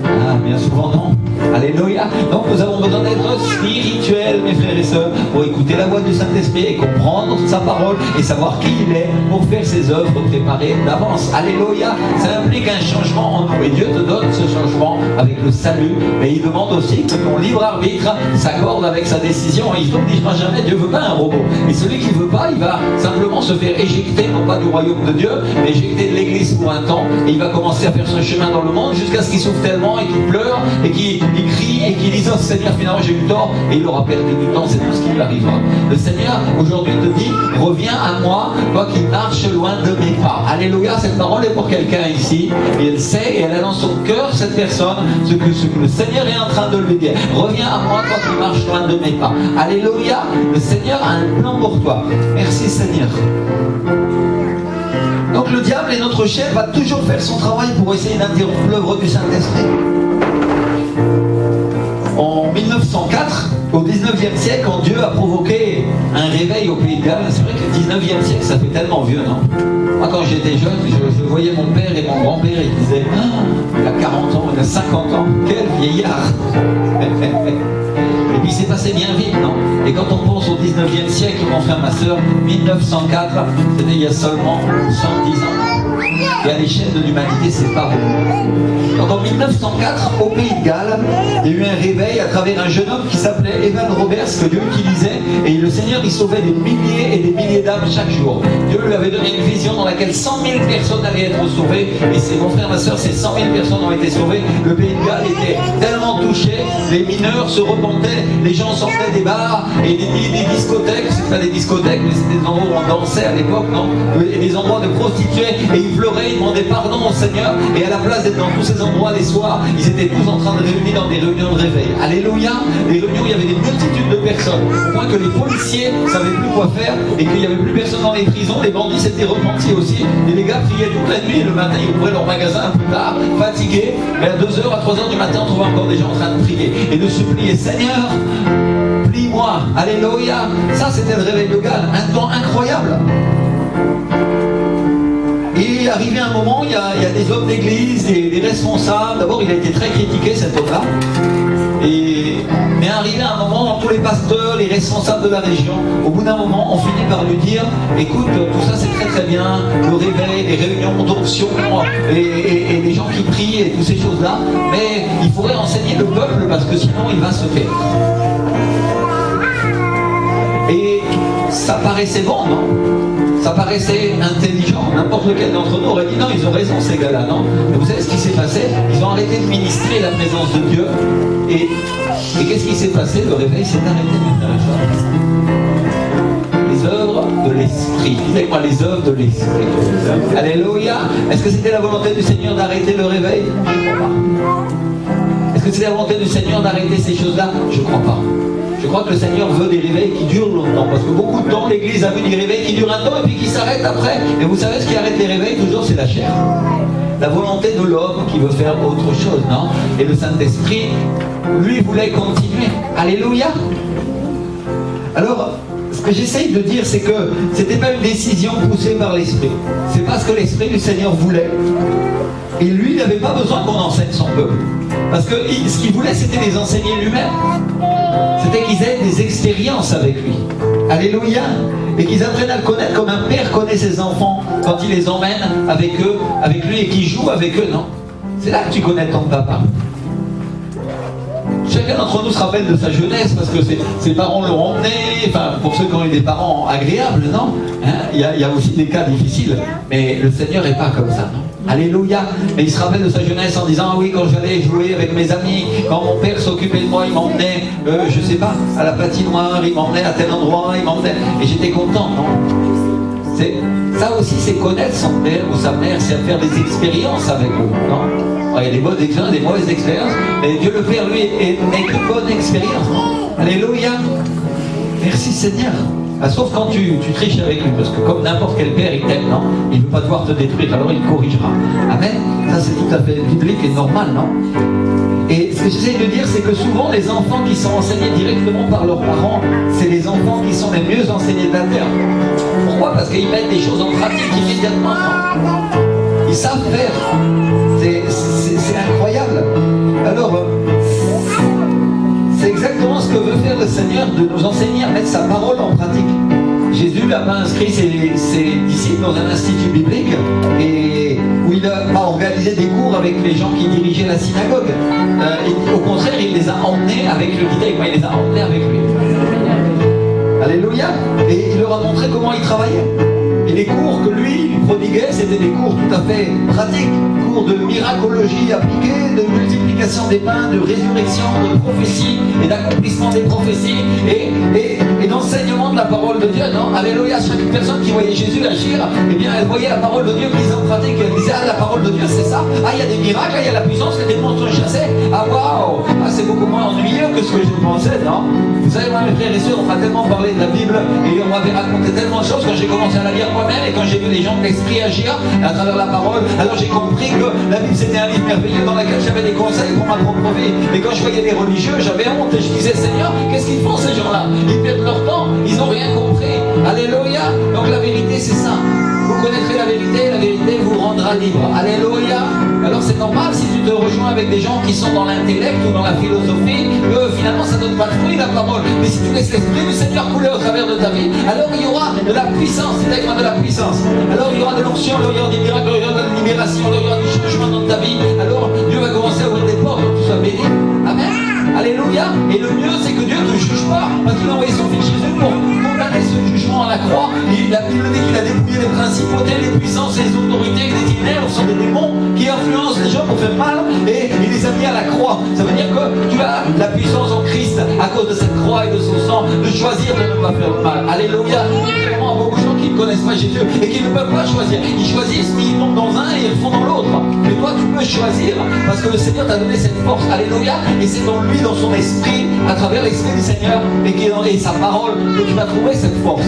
Ah, bien souvent non. Alléluia. Donc nous avons besoin d'être spirituels, mes frères et sœurs, pour écouter la voix du Saint-Esprit et comprendre sa parole et savoir qui il est pour faire ses œuvres préparées d'avance. Alléluia. Ça implique un changement en nous et Dieu te donne ce changement avec le salut, mais il demande aussi que ton libre arbitre s'accorde avec sa décision et il ne t'obligera jamais. Dieu ne veut pas un robot. Et celui qui ne veut pas, il va simplement se faire éjecter, non pas du royaume de Dieu, mais éjecter de l'église pour un temps et il va commencer à faire son chemin dans le monde jusqu'à ce qu'il souffre tellement et qu'il pleure et qu'il crie et qu'il dise, oh Seigneur, finalement j'ai eu tort, et il aura perdu du temps, c'est tout ce qui lui arrivera. Le Seigneur aujourd'hui te dit, reviens à moi, toi qui marches loin de mes pas. Alléluia. Cette parole est pour quelqu'un ici, et elle sait, et elle a dans son cœur, cette personne, ce que le Seigneur est en train de lui dire. Reviens à moi, toi qui marches loin de mes pas. Alléluia. Le Seigneur a un plan pour toi. Merci Seigneur. Donc le diable est notre chef, va toujours faire son travail pour essayer d'interrompre l'œuvre du Saint-Esprit. En 1904, au 19e siècle, quand Dieu a provoqué un réveil au Pays de Galles, c'est vrai que le 19e siècle, ça fait tellement vieux, non? Moi, quand j'étais jeune, je voyais mon père et mon grand-père, ils disaient, ah, il a 40 ans, il a 50 ans, quel vieillard. Et puis il s'est passé bien vite, non? Et quand on pense au 19e siècle, mon frère, ma soeur, 1904, c'était il y a seulement 110 ans. Et à l'échelle de l'humanité, c'est pas beaucoup. Donc en 1904, au Pays de Galles, il y a eu un réveil à travers un jeune homme qui s'appelait Evan Roberts, que Dieu utilisait, et le Seigneur, il sauvait des milliers et des milliers d'âmes chaque jour. Dieu lui avait donné une vision dans laquelle 100 000 personnes allaient être sauvées, et c'est mon frère, ma soeur, ces 100 000 personnes ont été sauvées. Le Pays de Galles était tellement touché, les mineurs se repentaient, les gens sortaient des bars et des discothèques, c'est pas des discothèques, mais c'était des endroits où on dansait à l'époque, non? Et des endroits de prostituées, et ils pleuraient, ils demandaient pardon au Seigneur, et à la place d'être dans tous ces endroits les soirs, ils étaient tous en train de réunir dans des réunions de réveil. Alléluia. Les réunions, il y avait des multitudes de personnes, au point que les policiers ne savaient plus quoi faire, et qu'il n'y avait plus personne dans les prisons, les bandits s'étaient repentis aussi, et les gars priaient toute la nuit, et le matin ils ouvraient leur magasin un peu tard, fatigués, mais à 2h, à 3h du matin, on trouvait encore des gens en train de prier, et de supplier, Seigneur, plie-moi. Alléluia. Ça, c'était le réveil de Galles, un temps incroyable. Et arrivé un moment, il y a des hommes d'église, des responsables. D'abord, il a été très critiqué, cet homme-là. Mais arrivé à un moment, tous les pasteurs, les responsables de la région, au bout d'un moment, on finit par lui dire, écoute, tout ça c'est très très bien, le réveil, les réunions d'onction, et les gens qui prient et toutes ces choses-là, mais il faudrait enseigner le peuple parce que sinon il va se faire. Et ça paraissait bon, non? Ça paraissait intelligent. N'importe lequel d'entre nous aurait dit non, ils ont raison ces gars-là, non? Et vous savez ce qui s'est passé? Ils ont arrêté de ministrer la présence de Dieu. Et qu'est-ce qui s'est passé? Le réveil s'est arrêté, mes frères et sœurs. Les œuvres de l'esprit. Dites-moi les œuvres de l'esprit. Alléluia. Est-ce que c'était la volonté du Seigneur d'arrêter le réveil? Je ne crois pas. Est-ce que c'est la volonté du Seigneur d'arrêter ces choses-là? Je ne crois pas. Je crois que le Seigneur veut des réveils qui durent longtemps. Parce que beaucoup de temps, l'Église a vu des réveils qui durent un temps et puis qui s'arrêtent après. Et vous savez ce qui arrête les réveils toujours, c'est la chair. la volonté de l'homme qui veut faire autre chose, non? Et le Saint-Esprit, lui, voulait continuer. Alléluia. Alors, ce que j'essaye de dire, c'est que c'était pas une décision poussée par l'Esprit. C'est pas ce que l'Esprit du Seigneur voulait. Et lui, il n'avait pas besoin qu'on enseigne son peuple. Parce que ce qu'il voulait, c'était les enseigner lui-même. C'était qu'ils aient des expériences avec lui. Alléluia. Et qu'ils apprennent à le connaître comme un père connaît ses enfants quand il les emmène avec eux, avec lui et qu'il joue avec eux, non? C'est là que tu connais ton papa. Chacun d'entre nous se rappelle de sa jeunesse parce que ses parents l'ont emmené, enfin pour ceux qui ont eu des parents agréables, non? Il y a aussi des cas difficiles, mais le Seigneur n'est pas comme ça, non? Alléluia. Mais il se rappelle de sa jeunesse en disant, ah oui, quand j'allais jouer avec mes amis, quand mon père s'occupait de moi, il m'emmenait, je sais pas, à la patinoire, il m'emmenait à tel endroit, il m'emmenait, et j'étais content, non? Ça aussi, c'est connaître son père ou sa mère, c'est faire des expériences avec eux, non? Il y a des bonnes expériences, des mauvaises expériences, mais Dieu le Père, lui, n'est que bonne expérience. Alléluia. Merci Seigneur. Ah, sauf quand tu triches avec lui, parce que comme n'importe quel père, il t'aime, non? Il ne veut pas devoir te détruire, alors il corrigera. Amen. Ça, c'est tout à fait biblique et normal, non? Et ce que j'essaie de dire, c'est que souvent, les enfants qui sont enseignés directement par leurs parents, c'est les enfants qui sont les mieux enseignés de la terre. Pourquoi? Parce qu'ils mettent des choses en pratique immédiatement, non? Ils savent faire. C'est incroyable. Alors, c'est exactement ce que veut faire le Seigneur, de nous enseigner à mettre sa parole en pratique. Jésus n'a pas inscrit ses disciples dans un institut biblique et où il n'a pas organisé des cours avec les gens qui dirigeaient la synagogue. Au contraire, il les a emmenés avec lui. Il les a emmenés avec lui. Alléluia. Et il leur a montré comment il travaillait. Et les cours que lui prodiguait, c'était des cours tout à fait pratiques, cours de miracologie appliquée, de multiplication des pains, de résurrection, de prophétie et d'accomplissement des prophéties et d'enseignement de la parole de Dieu, non? Alléluia. Chaque personne qui voyait Jésus agir, eh bien, elle voyait la parole de Dieu mise en pratique. Elle disait, ah, la parole de Dieu, c'est ça. Ah, il y a des miracles, il y a la puissance, il y a des monstres chassés. Ah, waouh. Ah, c'est beaucoup moins ennuyeux que ce que je pensais, non? Vous savez, moi, mes frères et sœurs, on m'a tellement parlé de la Bible et on m'avait raconté tellement de choses quand j'ai commencé à la lire moi-même et quand j'ai vu les gens de l'esprit agir à travers la parole, alors j'ai compris que la Bible c'était un livre merveilleux dans lequel j'avais des conseils pour ma propre vie. Et quand je voyais les religieux, j'avais honte et je disais, Seigneur, qu'est-ce qu'ils font ces gens-là? Ils perdent leur temps, ils n'ont rien compris. Alléluia. Donc la vérité c'est ça. Vous connaîtrez la vérité vous rendra libre. Alléluia. Alors c'est normal si tu te rejoins avec des gens qui sont dans l'intellect ou dans la philosophie, que finalement ça ne donne pas de fruit la parole. Mais si tu laisses l'Esprit du Seigneur couler au travers de ta vie, alors il y aura de la puissance, c'est de la puissance. Alors il y aura de l'onction, alors il y aura des miracles, il y aura de la libération, alors il y aura du changement dans ta vie. Alors Dieu va commencer à ouvrir des portes pour que tu sois béni. Amen. Alléluia. Et le mieux c'est que Dieu ne te juge pas, parce qu'il a envoyé son fils Jésus pour condamner ce jugement à la croix. Et il a dit qu'il a dépouillé les principautés, les puissances et les autorités des ténèbres sont des démons qui influencent les gens pour faire mal et il les a mis à la croix. Ça veut dire que tu as la puissance en Christ à cause de cette croix et de son sang de choisir de ne pas faire le mal. Alléluia. Il y a vraiment beaucoup de gens qui ne connaissent pas Jésus et qui ne peuvent pas choisir. Ils choisissent, mais ils tombent dans un et ils le font dans l'autre. Mais toi tu peux choisir parce que le Seigneur t'a donné cette force. Alléluia. Et c'est dans lui, dans son esprit, à travers l'esprit du Seigneur et sa parole que tu vas trouver cette force.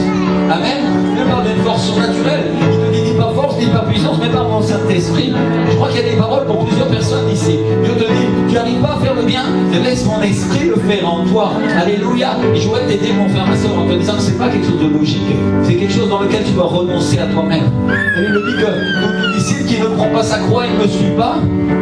Amen. Dieu parle d'une force surnaturelle. Il te dit pas force, ni pas puissance, mais par mon Saint-Esprit. Je crois qu'il y a des paroles pour plusieurs personnes ici. Dieu te dit, tu n'arrives pas à faire le bien, laisse mon esprit le faire en toi. Alléluia. Et je voudrais t'aider, mon frère, ma soeur, en te disant que ce n'est pas quelque chose de logique. C'est quelque chose dans lequel tu dois renoncer à toi-même. Et il me dit que tout disciple qui ne prend pas sa croix et ne me suit pas,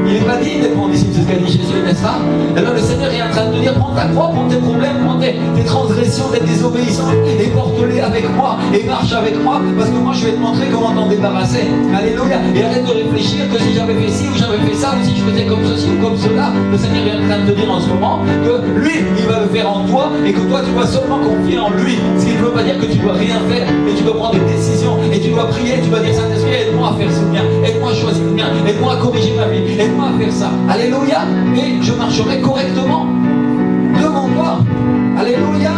il n'est pas digne d'être mon disciple. C'est ce qu'a dit Jésus, n'est-ce pas? Alors le Seigneur est en train de te dire, prends ta croix, prends tes problèmes, prends tes transgressions, tes désobéissances et porte-les avec moi et marche avec moi parce que moi je vais te montrer comment t'en débarrasser. Alléluia. Et arrête de réfléchir que si j'avais fait ci ou j'avais fait ça ou si je faisais comme ceci ou comme cela. Le Seigneur est en train de te dire en ce moment que lui il va le faire en toi et que toi tu dois seulement confier en lui. Ce qui ne veut pas dire que tu dois rien faire mais tu dois prendre des décisions et tu dois prier, tu dois dire Saint-Esprit aide-moi à faire ce bien, aide-moi à choisir le bien, aide-moi à corriger ma vie, aide-moi à faire ça. Alléluia. Et je marcherai correctement devant toi. Alléluia.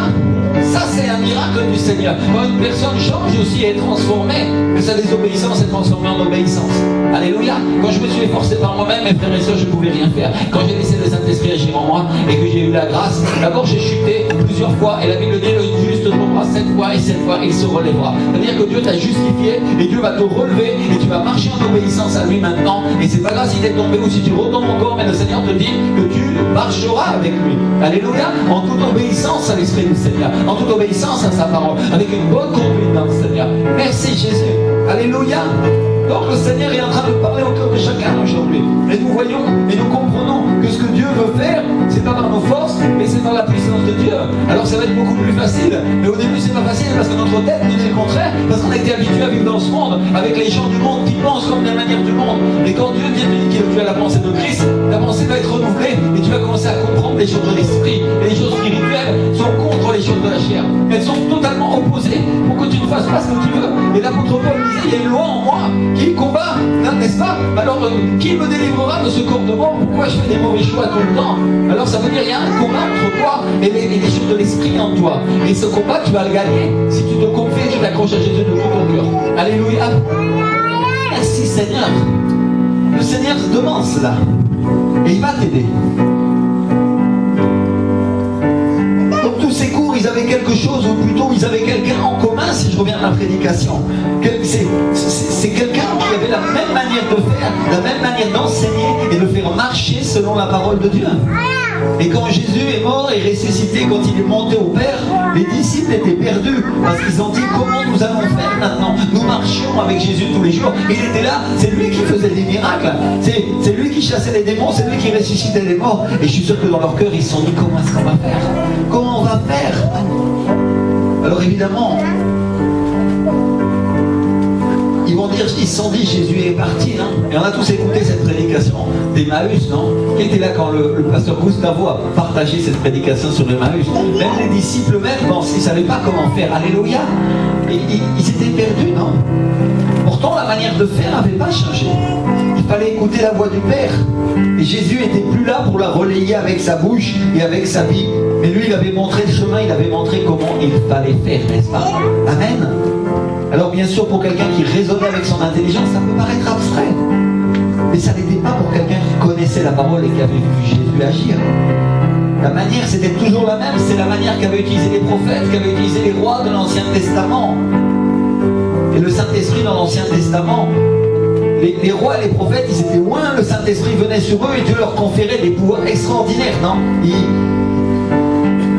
Ça c'est un miracle du Seigneur. Quand une personne change aussi et est transformée, que sa désobéissance est transformée en obéissance. Alléluia. Quand je me suis efforcé par moi-même, mes frères et sœurs, je ne pouvais rien faire. Quand j'ai laissé le Saint-Esprit agir en moi et que j'ai eu la grâce, d'abord j'ai chuté plusieurs fois et la Bible dit le juste
te tombera 7 fois et 7 fois et il se relèvera. C'est-à-dire que Dieu t'a justifié et Dieu va te relever et tu vas marcher en obéissance à lui maintenant. Et c'est pas grave si tu es tombé ou si tu retombes encore, mais le Seigneur te dit que tu marcheras avec lui. Alléluia. En toute obéissance à l'Esprit du Seigneur, en toute obéissance à sa parole, avec une bonne conduite dans le Seigneur. Merci Jésus. Alléluia. Donc le Seigneur est en train de parler au cœur de chacun aujourd'hui. Et nous voyons et nous comprenons que ce que Dieu veut faire, c'est pas par nos forces, mais c'est par la puissance de Dieu. Alors ça va être beaucoup plus facile. Mais au début c'est pas facile parce que notre tête nous dit le contraire, parce qu'on a été habitué à vivre dans ce monde, avec les gens du monde qui pensent comme la manière du monde. Et quand Dieu vient te dire que tu as la pensée de Christ, ta pensée va être renouvelée et tu vas commencer à comprendre les choses de l'esprit. Et les choses spirituelles sont contre les choses de la chair. Elles sont totalement opposées pour que tu ne fasses pas ce que tu veux. Et l'apôtre Paul disait, il y a une loi en moi qui combat, n'est-ce pas? Alors, qui me délivrera de ce corps de mort? Pourquoi je fais des mauvais choix tout le temps? Alors, ça veut dire qu'il y a un combat entre toi et les choses de l'esprit en toi. Et ce combat, tu vas le gagner si tu te confies et tu t'accroches à Jésus de tout ton cœur. Alléluia. Merci Seigneur. Le Seigneur te demande cela. Et il va t'aider. Donc, tous ces cours, ils avaient quelque chose, ou plutôt, ils avaient quelqu'un en commun, si je reviens à la prédication. C'est quelqu'un qui avait la même manière de faire, la même manière d'enseigner et de faire marcher selon la parole de Dieu. Et quand Jésus est mort et ressuscité, quand il est monté au Père, les disciples étaient perdus parce qu'ils ont dit comment nous allons faire maintenant. Nous marchions avec Jésus tous les jours. Il était là, c'est lui qui faisait des miracles, c'est lui qui chassait les démons, c'est lui qui ressuscitait les morts. Et je suis sûr que dans leur cœur ils se sont dit comment est-ce qu'on va faire? Comment on va faire? Alors évidemment, ils vont dire, ils se sont dit Jésus est parti, non? Et on a tous écouté cette prédication d'Emmaüs, non? Qui était là quand le pasteur Gustavo a partagé cette prédication sur Emmaüs? Même les disciples même, ils ne savaient pas comment faire. Alléluia. Ils étaient perdus, non? Pourtant la manière de faire n'avait pas changé. Il fallait écouter la voix du Père. Et Jésus n'était plus là pour la relayer avec sa bouche et avec sa vie. Mais lui, il avait montré le chemin, il avait montré comment il fallait faire, n'est-ce pas? Amen. Alors bien sûr, pour quelqu'un qui raisonnait avec son intelligence, ça peut paraître abstrait. Mais ça n'était pas pour quelqu'un qui connaissait la parole et qui avait vu Jésus agir. La manière, c'était toujours la même. C'est la manière qu'avaient utilisé les prophètes, qu'avaient utilisé les rois de l'Ancien Testament. Et le Saint-Esprit dans l'Ancien Testament, les rois et les prophètes, ils étaient loin, le Saint-Esprit venait sur eux et Dieu leur conférait des pouvoirs extraordinaires, non?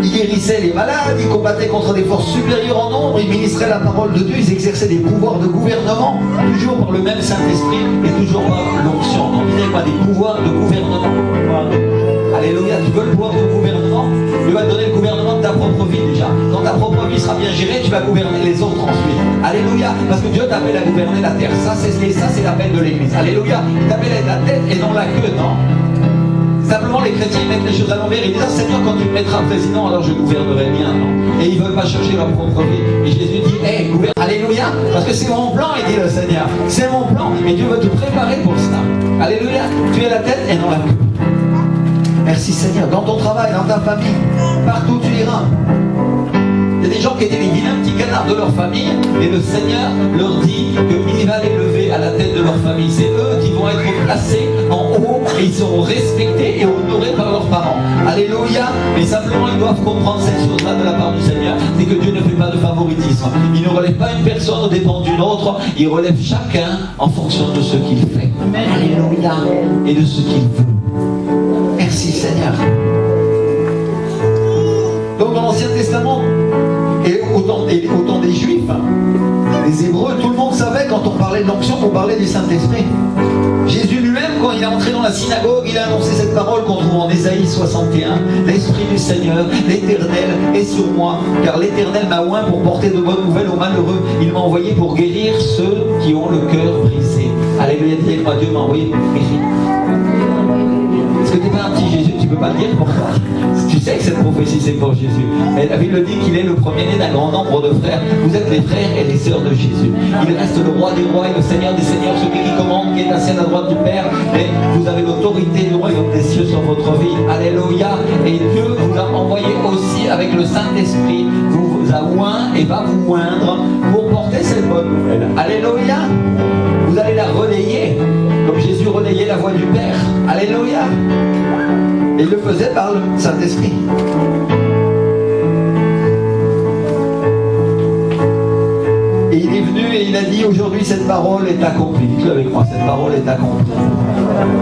Ils guérissaient les malades, ils combattaient contre des forces supérieures en nombre, ils ministraient la parole de Dieu, ils exerçaient des pouvoirs de gouvernement, toujours par le même Saint-Esprit et toujours par l'onction. On disait quoi? Des pouvoirs de gouvernement. Alléluia, tu veux le pouvoir de gouvernement? Dieu va te donner le gouvernement de ta propre vie déjà. Quand ta propre vie sera bien gérée, tu vas gouverner les autres ensuite. Alléluia, parce que Dieu t'appelle à gouverner la terre. Ça, c'est l'appel de l'Église. Alléluia, il t'appelle à être la tête et non la queue, non? Simplement, les chrétiens mettent les choses à l'envers. Ils disent, Seigneur, quand tu me mettras président, alors je gouvernerai bien, non? Et ils ne veulent pas chercher leur propre vie. Et Jésus dit, hey, gouverne. Alléluia, parce que c'est mon plan, il dit le Seigneur. C'est mon plan, et Dieu veut te préparer pour cela. Alléluia, tu es la tête et non la queue. Merci Seigneur, dans ton travail, dans ta famille, partout où tu iras. Il y a des gens qui étaient les vilains petits canards de leur famille, et le Seigneur leur dit qu'il va les lever à la tête de leur famille. C'est eux qui vont être placés en haut, et ils seront respectés et honorés par leurs parents. Alléluia. Mais simplement, ils doivent comprendre cette chose-là de la part du Seigneur, c'est que Dieu ne fait pas de favoritisme. Il ne relève pas une personne au dépend d'une autre, il relève chacun en fonction de ce qu'il fait. Alléluia. Et de ce qu'il veut. Merci Seigneur. Donc dans l'Ancien Testament, et au temps des Juifs, les Hébreux, tout le monde savait quand on parlait de l'onction, on parlait du Saint-Esprit. Jésus lui-même, quand il est entré dans la synagogue, il a annoncé cette parole qu'on trouve en Ésaïe 61. L'Esprit du Seigneur, l'Éternel est sur moi, car l'Éternel m'a oint pour porter de bonnes nouvelles aux malheureux. Il m'a envoyé pour guérir ceux qui ont le cœur brisé. Alléluia, dis-moi, Dieu m'a envoyé pour guérir. Est-ce que tu n'es pas un petit Jésus? Tu ne peux pas le dire pour toi. Tu sais que cette prophétie c'est pour Jésus. Et la Bible dit qu'il est le premier-né d'un grand nombre de frères. Vous êtes les frères et les sœurs de Jésus. Il reste le roi des rois et le Seigneur des seigneurs, celui qui commande, qui est assis à la droite du Père. Et vous avez l'autorité du royaume des cieux sur votre vie. Alléluia. Et Dieu vous a envoyé aussi avec le Saint-Esprit, vous a oint et va vous oindre pour porter cette bonne nouvelle. Alléluia. Vous allez la relayer comme Jésus relayait la voix du Père. Alléluia. Et il le faisait par le Saint-Esprit. Et il est venu et il a dit aujourd'hui cette parole est accomplie. Dites-le avec moi, cette parole est accomplie.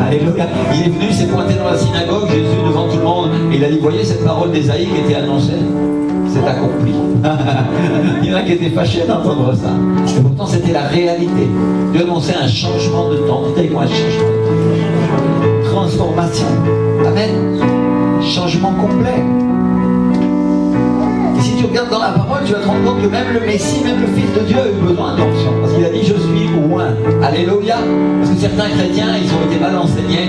Alléluia. Il est venu, il s'est pointé dans la synagogue, Jésus devant tout le monde, et il a dit, voyez cette parole d'Ésaïe qui était annoncée, c'est accompli. Il y en a qui étaient fâchés d'entendre ça. Et pourtant c'était la réalité. Dieu annonçait un changement de temps. Dites avec moi, un changement de temps. Transformation. Amen. Changement complet. Et si tu regardes dans la parole, tu vas te rendre compte que même le Messie, même le Fils de Dieu a eu besoin d'onction. Parce qu'il a dit, je suis oint. Alléluia. Parce que certains chrétiens, ils ont été mal enseignés.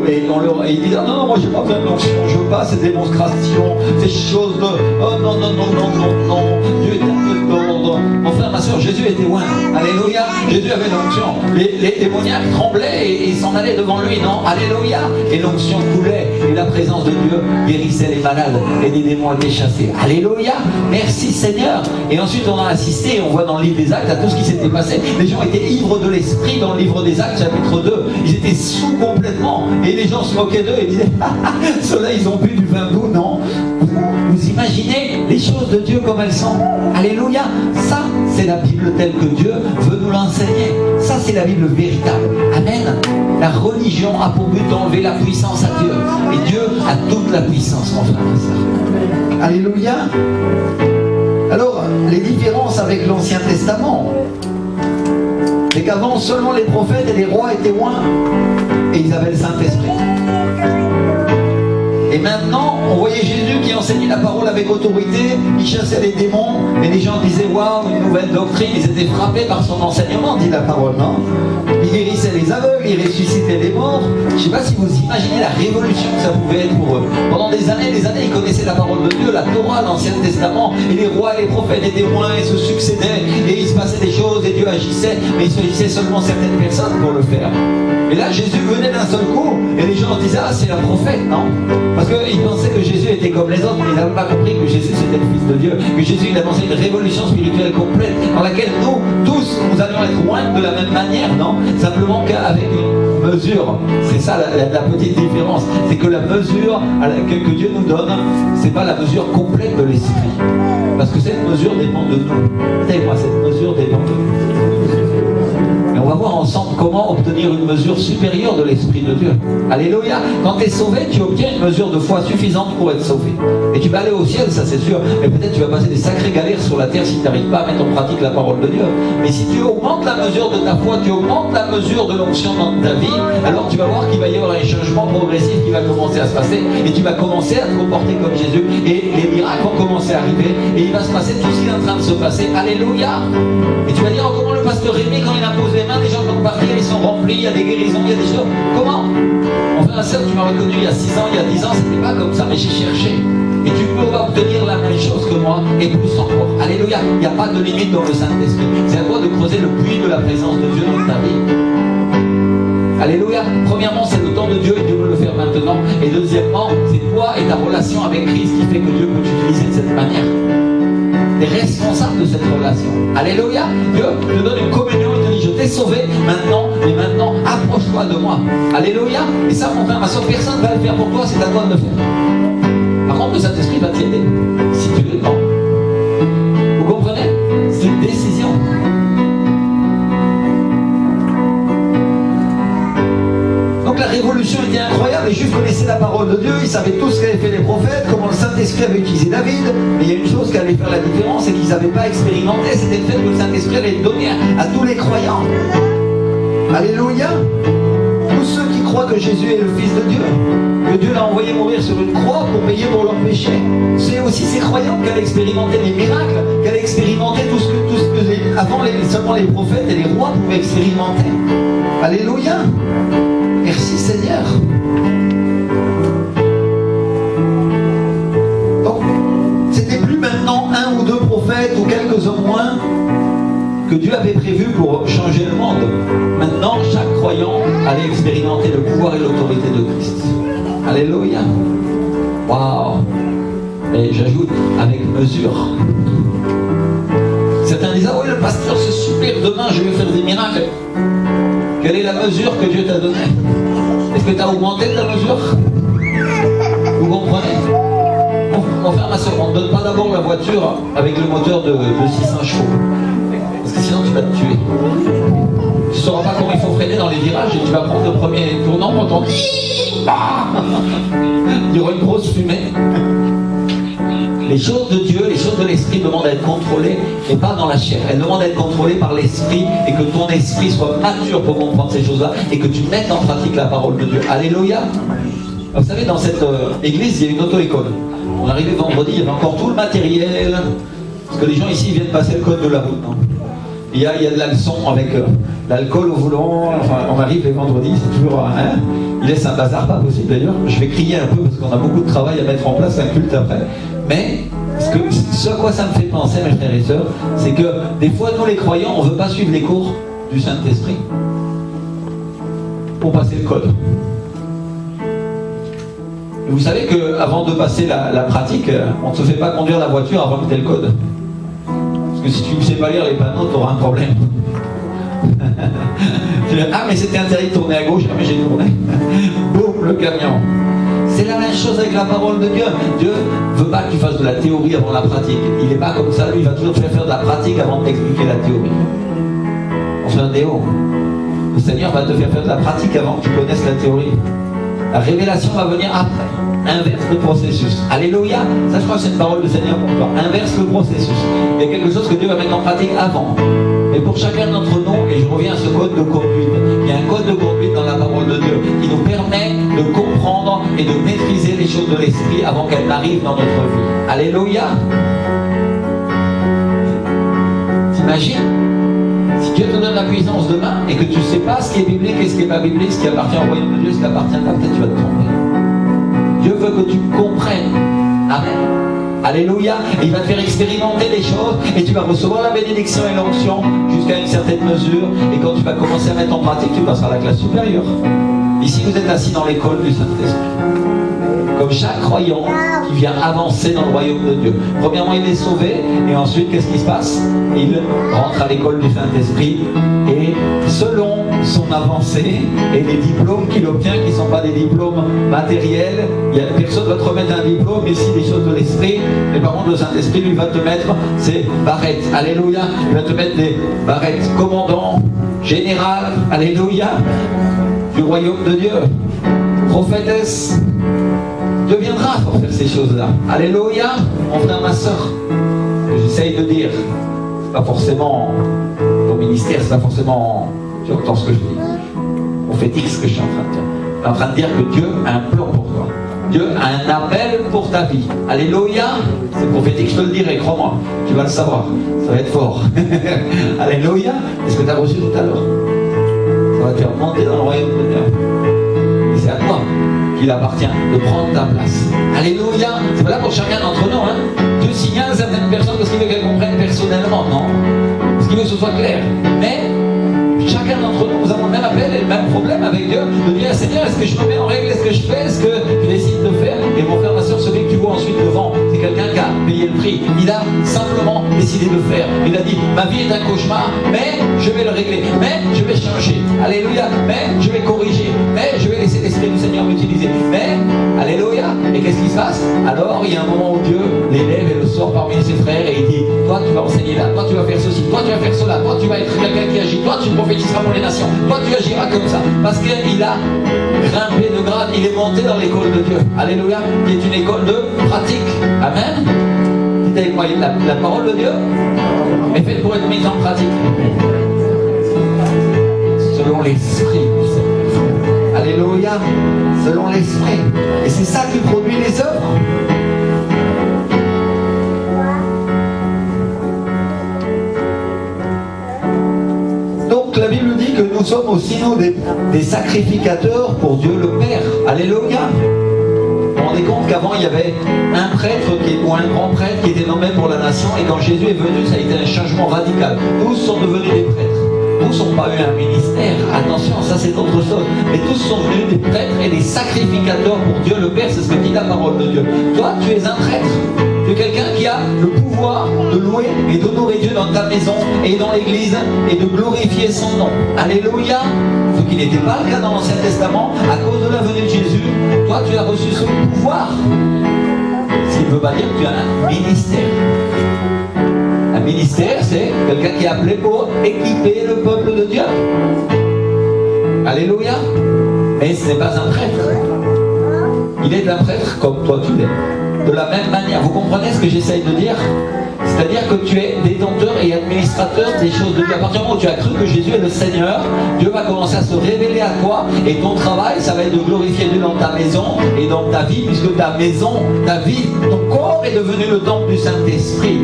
Et ils disent, non, moi j'ai pas besoin d'onction. Je veux pas ces démonstrations, ces choses de, oh non, non, non, non, non, non. Dieu est un peu d'ordre. Mon frère, ma soeur, Jésus était oint. Alléluia. Jésus avait l'onction. Les démoniaques tremblaient et s'en allaient devant lui. Non, alléluia. Et l'onction coulait. Et la présence de Dieu guérissait les malades. Et les démons étaient chassés. Alléluia. Merci Seigneur. Et ensuite on a assisté, on voit dans le livre des Actes à tout ce qui s'était passé. Les gens étaient ivres de l'esprit dans le livre des Actes chapitre 2. Ils étaient sous complètement. Et les gens se moquaient d'eux et disaient, ceux-là ils ont bu du vin doux. Non. Vous imaginez les choses de Dieu comme elles sont. Alléluia. Ça c'est la Bible telle que Dieu veut nous l'enseigner. Ça c'est la Bible véritable. Amen. La religion a pour but d'enlever la puissance à Dieu. Et Dieu a toute la puissance, mon frère et soeur. Alléluia. Alors, les différences avec l'Ancien Testament, c'est qu'avant, seulement les prophètes et les rois étaient oints, et ils avaient le Saint-Esprit. Et maintenant, on voyait Jésus qui enseignait la parole avec autorité, il chassait les démons, et les gens disaient, waouh, une nouvelle doctrine, ils étaient frappés par son enseignement, dit la parole, non? Il guérissait les aveugles, il ressuscitait les morts. Je ne sais pas si vous imaginez la révolution que ça pouvait être pour eux. Pendant des années, ils connaissaient la parole de Dieu, la Torah, l'Ancien Testament, et les rois et les prophètes étaient témoins et se succédaient, et il se passait des choses, et Dieu agissait, mais il choisissait seulement certaines personnes pour le faire. Et là, Jésus venait d'un seul coup, et les gens se disaient, ah, c'est un prophète, non? Parce qu'ils pensaient que Jésus était comme les autres, mais ils n'avaient pas compris que Jésus c'était le Fils de Dieu, que Jésus il annonçait une révolution spirituelle complète, dans laquelle nous, tous, nous allions être loin de la même manière, non? Simplement qu'avec une mesure. C'est ça la petite différence. C'est que la mesure que Dieu nous donne, c'est pas la mesure complète de l'esprit. Parce que cette mesure dépend de nous. Écoutez-moi, cette mesure dépend de nous. Et on va voir ensemble comment obtenir une mesure supérieure de l'Esprit de Dieu. Alléluia. Quand tu es sauvé, tu obtiens une mesure de foi suffisante pour être sauvé. Et tu vas aller au ciel, ça c'est sûr. Mais peut-être tu vas passer des sacrées galères sur la terre si tu n'arrives pas à mettre en pratique la parole de Dieu. Mais si tu augmentes la mesure de ta foi, tu augmentes la mesure de l'onction dans ta vie, alors tu vas voir qu'il va y avoir un changement progressif qui va commencer à se passer. Et tu vas commencer à te comporter comme Jésus. Et les miracles vont commencer à arriver. Et il va se passer tout ce qui est en train de se passer. Alléluia. Et tu vas dire, oh, comment le pasteur Rémi, quand il impose les mains, les gens vont partir, ils sont remplis, il y a des guérisons, il y a des choses. Comment? Mon frère et soeur, tu m'as reconnu il y a 6 ans, il y a 10 ans, c'était pas comme ça, mais j'ai cherché. Et tu peux obtenir la même chose que moi, et plus encore. Alléluia. Il n'y a pas de limite dans le Saint-Esprit. C'est à toi de creuser le puits de la présence de Dieu dans ta vie. Alléluia. Premièrement, c'est le temps de Dieu et Dieu veut le faire maintenant. Et deuxièmement, c'est toi et ta relation avec Christ qui fait que Dieu peut t'utiliser de cette manière. Tu es responsable de cette relation. Alléluia. Dieu te donne une communion, il te dit, je t'ai sauvé maintenant, mais maintenant, approche-toi de moi. Alléluia. Et ça, mon frère, ma soeur, personne ne va le faire pour toi, c'est à toi de le faire. Par contre, le Saint-Esprit va t'aider, si tu le prends. Vous comprenez? C'est une décision. Donc la révolution était incroyable, les Juifs connaissaient la parole de Dieu, ils savaient tout ce qu'avaient fait les prophètes, comment le Saint-Esprit avait utilisé David, mais il y a une chose qui allait faire la différence et qu'ils n'avaient pas expérimenté, c'était le fait que le Saint-Esprit allait donner à tous les croyants. Alléluia. Tous ceux qui croient que Jésus est le Fils de Dieu, que Dieu l'a envoyé mourir sur une croix pour payer pour leurs péchés. C'est aussi ces croyants qui allaient expérimenter les miracles, qui allaient expérimenter tout ce que avant seulement les prophètes et les rois pouvaient expérimenter. Alléluia. Merci Seigneur. Donc, c'était plus maintenant un ou deux prophètes ou quelques au moins que Dieu avait prévu pour changer le monde. Maintenant, chaque croyant allait expérimenter le pouvoir et l'autorité de Christ. Alléluia. Waouh. Et j'ajoute, avec mesure. Certains disent, ah oui, le pasteur, c'est super, demain je vais faire des miracles. Quelle est la mesure que Dieu t'a donnée? Est-ce que tu as augmenté ta mesure? Vous comprenez? Mon frère, ma soeur, on ne donne pas d'abord la voiture avec le moteur de 600 chevaux. Parce que sinon tu vas te tuer. Tu ne sauras pas comment il faut freiner dans les virages et tu vas prendre le premier tournant quand on dit il y aura une grosse fumée. Les choses de Dieu, les choses de l'esprit demandent à être contrôlées et pas dans la chair. Elles demandent à être contrôlées par l'esprit et que ton esprit soit mature pour comprendre ces choses-là et que tu mettes en pratique la parole de Dieu. Alléluia. Vous savez, dans cette église, il y a une auto-école. On est arrivé vendredi, il y avait encore tout le matériel. Parce que les gens ici viennent passer le code de la route. Non, il y a de la leçon avec l'alcool au volant. Enfin, on arrive les vendredis, c'est toujours un. Il laisse un bazar pas possible d'ailleurs. Je vais crier un peu parce qu'on a beaucoup de travail à mettre en place, un culte après. Mais ce à quoi ça me fait penser, mes frères et sœurs, c'est que des fois, nous les croyants, on ne veut pas suivre les cours du Saint-Esprit pour passer le code. Et vous savez qu'avant de passer la pratique, on ne se fait pas conduire la voiture avant que tu aies le code. Parce que si tu ne sais pas lire les panneaux, tu auras un problème. Ah, mais c'était interdit de tourner à gauche. Ah, mais j'ai tourné. Boum, le camion. C'est la même chose avec la parole de Dieu. Dieu ne veut pas que tu fasses de la théorie avant la pratique. Il n'est pas comme ça, lui, il va toujours te faire de la pratique avant de t'expliquer la théorie. On fait un déo. Le Seigneur va te faire de la pratique avant que tu connaisses la théorie. La révélation va venir après. Inverse le processus. Alléluia. Ça, je crois que c'est une parole du Seigneur pour toi. Inverse le processus. Il y a quelque chose que Dieu va mettre en pratique avant. Et pour chacun d'entre nous, et je reviens à ce code de conduite, il y a un code de conduite dans la parole de Dieu qui nous permet de comprendre et de maîtriser les choses de l'esprit avant qu'elles n'arrivent dans notre vie. Alléluia. T'imagines? Si Dieu te donne la puissance demain et que tu ne sais pas ce qui est biblique et ce qui n'est pas biblique, ce qui appartient au royaume de Dieu, ce qui appartient à peut-être tu vas te tromper. Dieu veut que tu comprennes. Amen. Alléluia. Et il va te faire expérimenter les choses et tu vas recevoir la bénédiction et l'onction jusqu'à une certaine mesure. Et quand tu vas commencer à mettre en pratique, tu passeras à la classe supérieure. Ici, vous êtes assis dans l'école du Saint-Esprit. Comme chaque croyant qui vient avancer dans le royaume de Dieu. Premièrement, il est sauvé, et ensuite, qu'est-ce qui se passe? Il rentre à l'école du Saint-Esprit, et selon son avancée et les diplômes qu'il obtient, qui ne sont pas des diplômes matériels, personne ne va te remettre un diplôme, ici des choses de l'esprit, mais par contre, le Saint-Esprit, lui, va te mettre ses barrettes. Alléluia. Il va te mettre des barrettes commandant, général, alléluia, du royaume de Dieu, prophétesse. Dieu viendra pour faire ces choses-là. Alléluia. Mon frère, ma soeur, j'essaye de dire, c'est pas forcément ton ministère, c'est pas forcément, tu entends ce que je dis, prophétique ce que je suis en train de dire. Je suis en train de dire que Dieu a un plan pour toi. Dieu a un appel pour ta vie. Alléluia. C'est prophétique, je te le dirai, crois-moi. Tu vas le savoir. Ça va être fort. Alléluia. C'est ce que tu as reçu tout à l'heure. Ça va te faire monter dans le royaume de Dieu. Et c'est à toi qu'il appartient de prendre ta place. Alléluia. C'est pas là pour chacun d'entre nous. Hein. Dieu signale certaines personnes parce qu'il veut qu'elles comprennent personnellement. Non. Parce qu'il veut que ce soit clair. Mais chacun d'entre nous, nous avons le même appel et le même problème avec Dieu. De dire, Seigneur, est-ce que je me mets en règle? Est-ce que je fais? Est-ce que je décide de faire? Et mon frère, ma soeur, celui que tu vois ensuite devant, c'est quelqu'un qui a payé le prix. Il a simplement décidé de faire. Il a dit, ma vie est un cauchemar, mais je vais le régler. Mais je vais changer. Alléluia. Mais je vais corriger. Mais je vais laisser l'Esprit du Seigneur m'utiliser. Mais, alléluia. Et qu'est-ce qui se passe? Alors, il y a un moment où Dieu l'élève et le sort parmi ses frères et il dit, toi, tu vas enseigner là, toi, tu vas faire ceci, toi, tu vas faire cela, toi, tu vas être quelqu'un qui agit, toi, tu prophétiseras pour les nations, toi, tu agiras comme ça. Parce qu'il a grimpé de grade, il est monté dans l'école de Dieu. Alléluia. Qui est une école de pratique. Amen. Dites avec moi, la parole de Dieu est faite pour être mise en pratique. Selon l'esprit du Seigneur. Alléluia. Selon l'esprit. Et c'est ça qui produit les œuvres. Donc la Bible dit que nous sommes aussi nous des sacrificateurs pour Dieu le Père. Alléluia. Vous vous rendez compte qu'avant il y avait un prêtre ou un grand prêtre qui était nommé pour la nation, et quand Jésus est venu, ça a été un changement radical. Tous sont devenus des prêtres. Tous n'ont pas eu un ministère, attention, ça c'est autre chose, mais tous sont devenus des prêtres et des sacrificateurs pour Dieu le Père, c'est ce que dit la parole de Dieu. Toi, tu es un prêtre, tu es quelqu'un qui a le pouvoir de louer et d'honorer Dieu dans ta maison et dans l'église et de glorifier son nom. Alléluia. Ce qui n'était pas le cas dans l'Ancien Testament, à cause de la venue de Jésus, toi tu as reçu ce pouvoir. Ce qui ne veut pas dire que tu as un ministère. Un Ministère, c'est quelqu'un qui est appelé pour équiper le peuple de Dieu. Alléluia. Mais ce n'est pas un prêtre. Il est un prêtre comme toi tu l'es. De la même manière, vous comprenez ce que j'essaye de dire? C'est-à-dire que tu es détenteur et administrateur des choses de Dieu. À partir du moment où tu as cru que Jésus est le Seigneur, Dieu va commencer à se révéler à toi et ton travail, ça va être de glorifier Dieu dans ta maison et dans ta vie, puisque ta maison, ta vie, ton corps est devenu le temple du Saint-Esprit.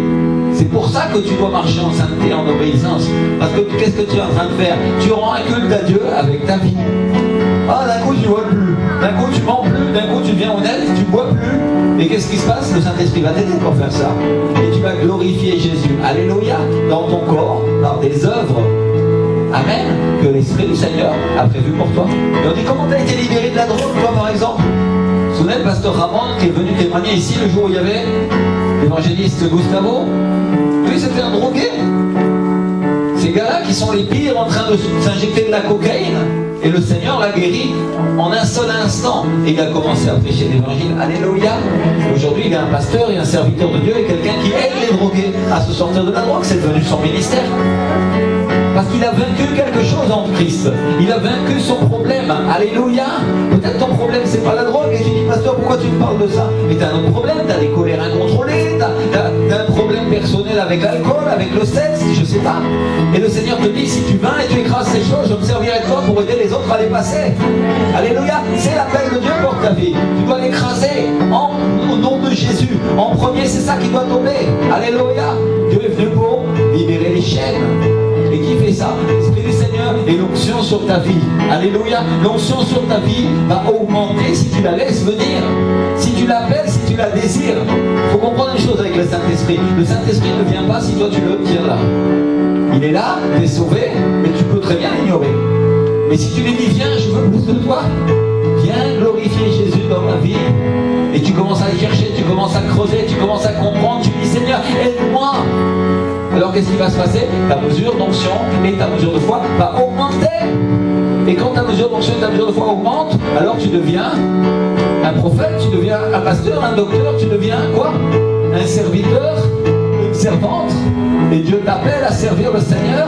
C'est pour ça que tu dois marcher en sainteté, en obéissance. Parce que qu'est-ce que tu es en train de faire? Tu rends un culte à Dieu avec ta vie. Ah, d'un coup tu ne bois plus, d'un coup tu mens plus, d'un coup tu deviens honnête, tu ne bois plus. Et qu'est-ce qui se passe? Le Saint-Esprit va t'aider pour faire ça. Et tu vas glorifier Jésus. Alléluia. Dans ton corps, par des œuvres. Amen. Que l'Esprit du Seigneur a prévu pour toi. Et on dit, comment tu as été libéré de la drogue, toi, par exemple? Vous vous souvenez, le pasteur Ramon qui est venu témoigner ici le jour où il y avait l'évangéliste Gustavo? Lui, c'était un drogué. Ces gars-là qui sont les pires en train de s'injecter de la cocaïne. Et le Seigneur l'a guéri en un seul instant. Et il a commencé à prêcher l'évangile. Alléluia. Aujourd'hui, il est un pasteur et un serviteur de Dieu et quelqu'un qui aide les drogués à se sortir de la drogue. C'est devenu son ministère. Parce qu'il a vaincu quelque chose en Christ. Il a vaincu son problème. Alléluia. Peut-être ton problème, c'est pas la drogue. Et tu dis, pasteur, pourquoi tu me parles de ça? Mais tu as un autre problème. Tu as des colères incontrôlées. Tu as un problème personnel avec l'alcool, avec le sexe, je sais pas. Et le Seigneur te dit, si tu viens et tu écrases ces choses, je me servirai de toi pour aider les autres à les passer. Alléluia. C'est l'appel de Dieu pour ta vie. Tu dois l'écraser au nom de Jésus. En premier, c'est ça qui doit tomber. Alléluia. Dieu est venu pour libérer les chaînes. Et qui fait ça? L'Esprit du Seigneur et l'onction sur ta vie. Alléluia. L'onction sur ta vie va augmenter si tu la laisses venir. Si tu l'appelles, si tu la désires. Il faut comprendre une chose avec le Saint-Esprit. Le Saint-Esprit ne vient pas si toi tu le tiens là. Il est là, tu es sauvé, mais tu peux très bien l'ignorer. Mais si tu lui dis, viens, je veux plus de toi, viens glorifier Jésus dans ma vie. Et tu commences à le chercher, tu commences à creuser, tu commences à comprendre, tu dis, Seigneur, aide-moi. Alors qu'est-ce qui va se passer? Ta mesure d'onction et ta mesure de foi va augmenter. Et quand ta mesure d'onction et ta mesure de foi augmente, alors tu deviens un prophète, tu deviens un pasteur, un docteur, tu deviens quoi? Un serviteur, une servante. Et Dieu t'appelle à servir le Seigneur.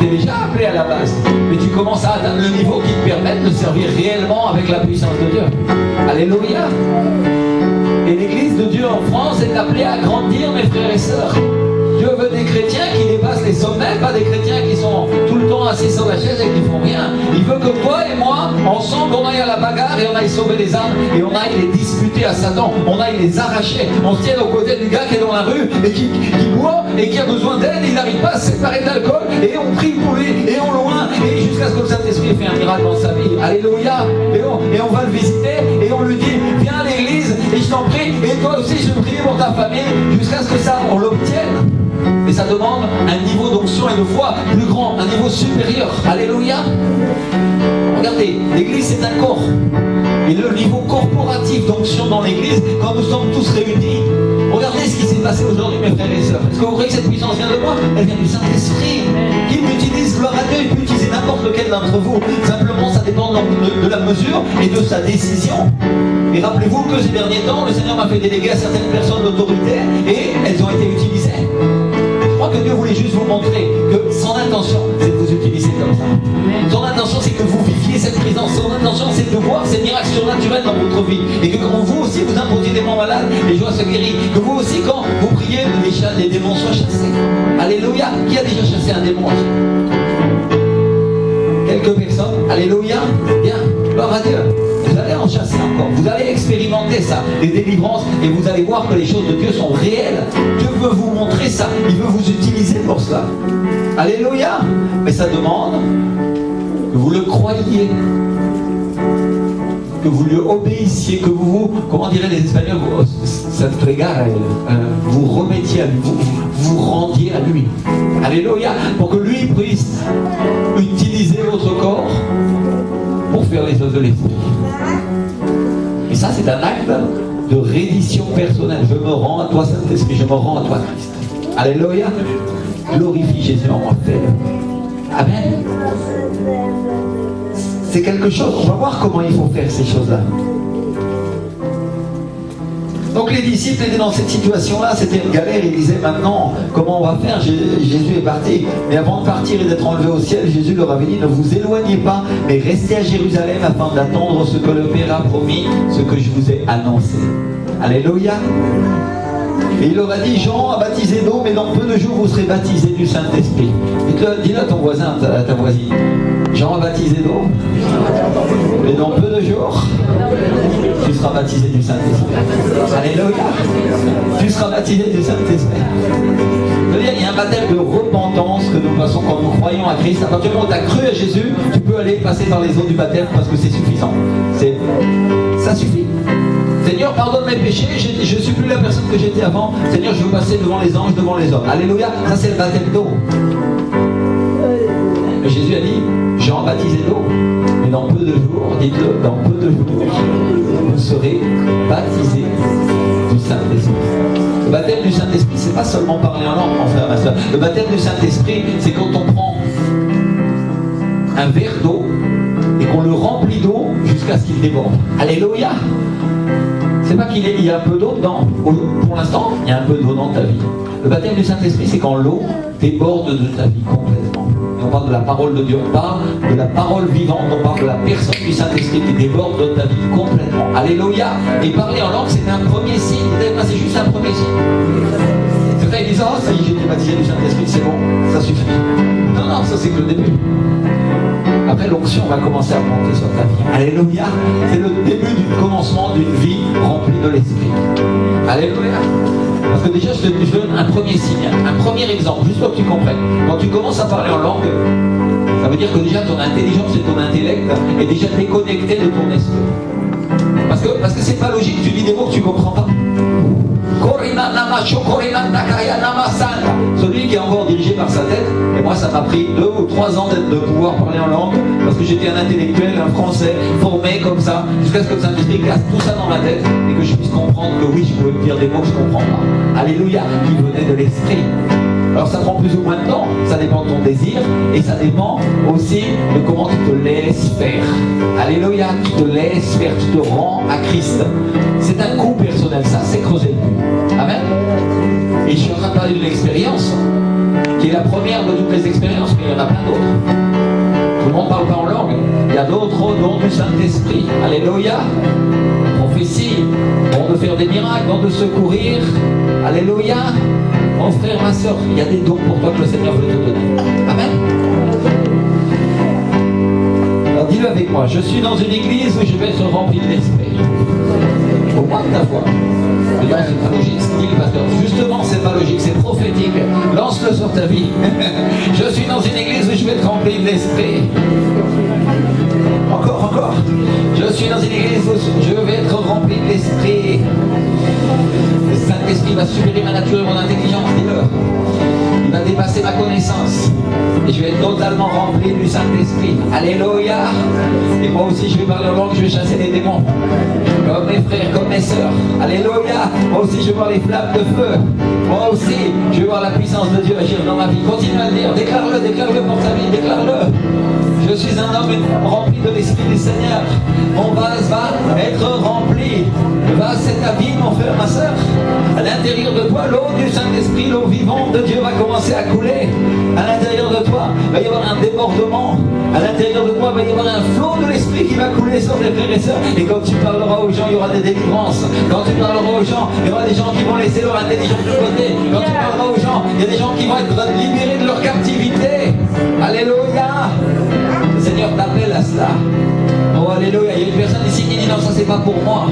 Tu es déjà appelé à la base. Mais tu commences à atteindre le niveau qui te permet de servir réellement avec la puissance de Dieu. Alléluia. Et l'Église de Dieu en France est appelée à grandir, mes frères et sœurs. Dieu veut des chrétiens qui dépassent les sommets, pas des chrétiens qui sont tout le temps assis sur la chaise et qui font rien. Il veut que toi et moi, ensemble, on aille à la bagarre et on aille sauver les âmes et on aille les disputer à Satan, on aille les arracher. On se tienne aux côtés du gars qui est dans la rue et qui boit et qui a besoin d'aide, il n'arrive pas à se séparer de l'alcool et on prie pour lui et on loin et jusqu'à ce que le Saint-Esprit ait fait un miracle dans sa vie. Alléluia. Et on va le visiter et on lui dit, viens à l'église et je t'en prie et toi aussi je prie pour ta famille jusqu'à ce que ça, on l'obtienne. Et ça demande un niveau d'onction et de foi plus grand, un niveau supérieur. Alléluia. Regardez, l'église c'est un corps. Et le niveau corporatif d'onction dans l'église, quand nous sommes tous réunis, regardez ce qui s'est passé aujourd'hui, mes frères et sœurs. Est-ce que vous croyez que cette puissance vient de moi? Elle vient du Saint-Esprit. Qui m'utilise, gloire à Dieu, il peut utiliser n'importe lequel d'entre vous. Simplement, ça dépend de la mesure et de sa décision. Et rappelez-vous que ces derniers temps, le Seigneur m'a fait déléguer à certaines personnes d'autorité et elles ont été utilisées. Je crois que Dieu voulait juste vous montrer que son intention, c'est de vous utiliser comme ça. Son intention, c'est que vous viviez cette présence. Son intention, c'est de voir ces miracles surnaturels dans votre vie. Et que quand vous aussi, vous imposiez des gens malades, les joies se guérissent. Que vous aussi, quand vous priez, les démons soient chassés. Alléluia. Qui a déjà chassé un démon? Quelques personnes. Alléluia. Bien. Gloire à Dieu. Vous allez en chasser encore. Vous allez expérimenter ça, les délivrances, et vous allez voir que les choses de Dieu sont réelles. Dieu veut vous montrer ça. Il veut vous utiliser pour cela. Alléluia. Mais ça demande que vous le croyiez, que vous lui obéissiez, que vous, comment diraient les Espagnols, vous remettiez à lui, vous rendiez à lui. Alléluia. Pour que lui puisse utiliser votre corps pour faire les œuvres de l'esprit. Et ça, c'est un acte de reddition personnelle. Je me rends à toi, Saint-Esprit, je me rends à toi, Christ. Alléluia. Glorifie Jésus en moi. Amen. C'est quelque chose. On va voir comment il faut faire ces choses-là. Donc les disciples étaient dans cette situation-là, c'était une galère, ils disaient maintenant, comment on va faire? Jésus est parti. Mais avant de partir et d'être enlevé au ciel, Jésus leur avait dit, ne vous éloignez pas, mais restez à Jérusalem afin d'attendre ce que le Père a promis, ce que je vous ai annoncé. Alléluia. Et il leur a dit, Jean a baptisé d'eau, mais dans peu de jours vous serez baptisés du Saint-Esprit. Dis-le à ton voisin, à ta voisine. Jean a baptisé d'eau, mais dans peu de jours, tu seras baptisé du Saint-Esprit. Alléluia. Tu seras baptisé du Saint-Esprit. C'est-à-dire, il y a un baptême de repentance que nous passons quand nous croyons à Christ. À partir du moment où tu as cru à Jésus, tu peux aller passer par les eaux du baptême parce que c'est suffisant. Ça suffit. Seigneur, pardonne mes péchés, je ne suis plus la personne que j'étais avant. Seigneur, je veux passer devant les anges, devant les hommes. Alléluia, ça c'est le baptême d'eau. Mais Jésus a dit, Jean a baptisé d'eau. Mais dans peu de jours, dites-le, dans peu de jours, vous serez baptisés du Saint-Esprit. Le baptême du Saint-Esprit, c'est pas seulement parler en langue, mon frère, ma soeur. Le baptême du Saint-Esprit, c'est quand on prend un verre d'eau et qu'on le remplit d'eau jusqu'à ce qu'il déborde. Alléluia. C'est pas qu'il y a un peu d'eau dedans. Pour l'instant, il y a un peu d'eau dans ta vie. Le baptême du Saint-Esprit, c'est quand l'eau déborde de ta vie complètement. Et on parle de la parole de Dieu, on parle de la parole vivante, on parle de la personne du Saint-Esprit qui déborde de ta vie complètement. Alléluia. Et parler en langue, c'est un premier signe. C'est juste un premier signe. C'est vrai, ils disent, oh, ça y est, j'ai été baptisé du Saint-Esprit, c'est bon, ça suffit. Non, non, ça c'est que le début. Après, l'onction va commencer à monter sur ta vie. Alléluia. C'est le début du commencement d'une vie remplie de l'Esprit. Alléluia. Parce que déjà, je te donne un premier signe, un premier exemple, juste pour que tu comprennes. Quand tu commences à parler en langue, ça veut dire que déjà ton intelligence et ton intellect est déjà déconnecté de ton esprit. Parce que c'est pas logique, tu dis des mots que tu comprends pas. Celui qui est encore dirigé par sa tête, et moi ça m'a pris 2 ou 3 ans de pouvoir parler en langue, parce que j'étais un intellectuel, un français, formé comme ça, jusqu'à ce que le Saint-Esprit casse tout ça dans ma tête, et que je puisse comprendre que oui, je pouvais dire des mots que je ne comprends pas. Alléluia, qui venaient de l'Esprit. Alors ça prend plus ou moins de temps, ça dépend de ton désir, et ça dépend aussi de comment tu te laisses faire. Alléluia, tu te laisses faire, tu te rends à Christ. C'est un coup personnel, ça c'est creuser le but. Amen. Et je suis en train de parler d'une expérience, qui est la première de toutes les expériences, mais il y en a plein d'autres. Tout le monde ne parle pas en langue, il y a d'autres dons du Saint-Esprit. Alléluia. Prophétie, don de faire des miracles, don de secourir. Alléluia. Mon frère, ma soeur, il y a des dons pour toi que le Seigneur veut te donner. Amen. Alors dis-le avec moi, je suis dans une église où je vais être rempli de l'Esprit. Au moins de ta foi. Mais non, c'est pas logique, dit le pasteur. Justement, c'est pas logique, c'est prophétique. Lance-le sur ta vie. Je suis dans une église où je vais être rempli de l'Esprit. Encore. Je suis dans une église où je vais être rempli de l'Esprit. Le Saint-Esprit va supérer ma nature et mon intelligence, dis-le. Il va dépasser ma connaissance. Et je vais être totalement rempli du Saint-Esprit. Alléluia. Et moi aussi, je vais parler en langue, je vais chasser les démons. Comme mes frères, comme mes sœurs. Alléluia. Moi aussi, je vais voir les flammes de feu. Moi aussi, je vais voir la puissance de Dieu agir dans ma vie. Continue à le dire. Déclare-le pour ta vie. Déclare-le. Je suis un homme rempli de l'Esprit du Seigneur. Mon vase va être rempli. Le vase, c'est ta vie, mon frère, ma soeur. À l'intérieur de toi, l'eau du Saint-Esprit, l'eau vivante de Dieu va commencer à couler. À l'intérieur de toi, il va y avoir un débordement. À l'intérieur de toi, il va y avoir un flot de l'Esprit qui va couler sur les frères et sœurs. Et quand tu parleras aux gens, il y aura des délivrances. Quand tu parleras aux gens, il y aura des gens qui vont laisser leur intelligence de côté. Quand tu parleras aux gens, il y a des gens qui vont être libérés de leur captivité. Alléluia. Le Seigneur t'appelle à cela. Oh alléluia, il y a une personne ici qui dit non, ça c'est pas pour moi.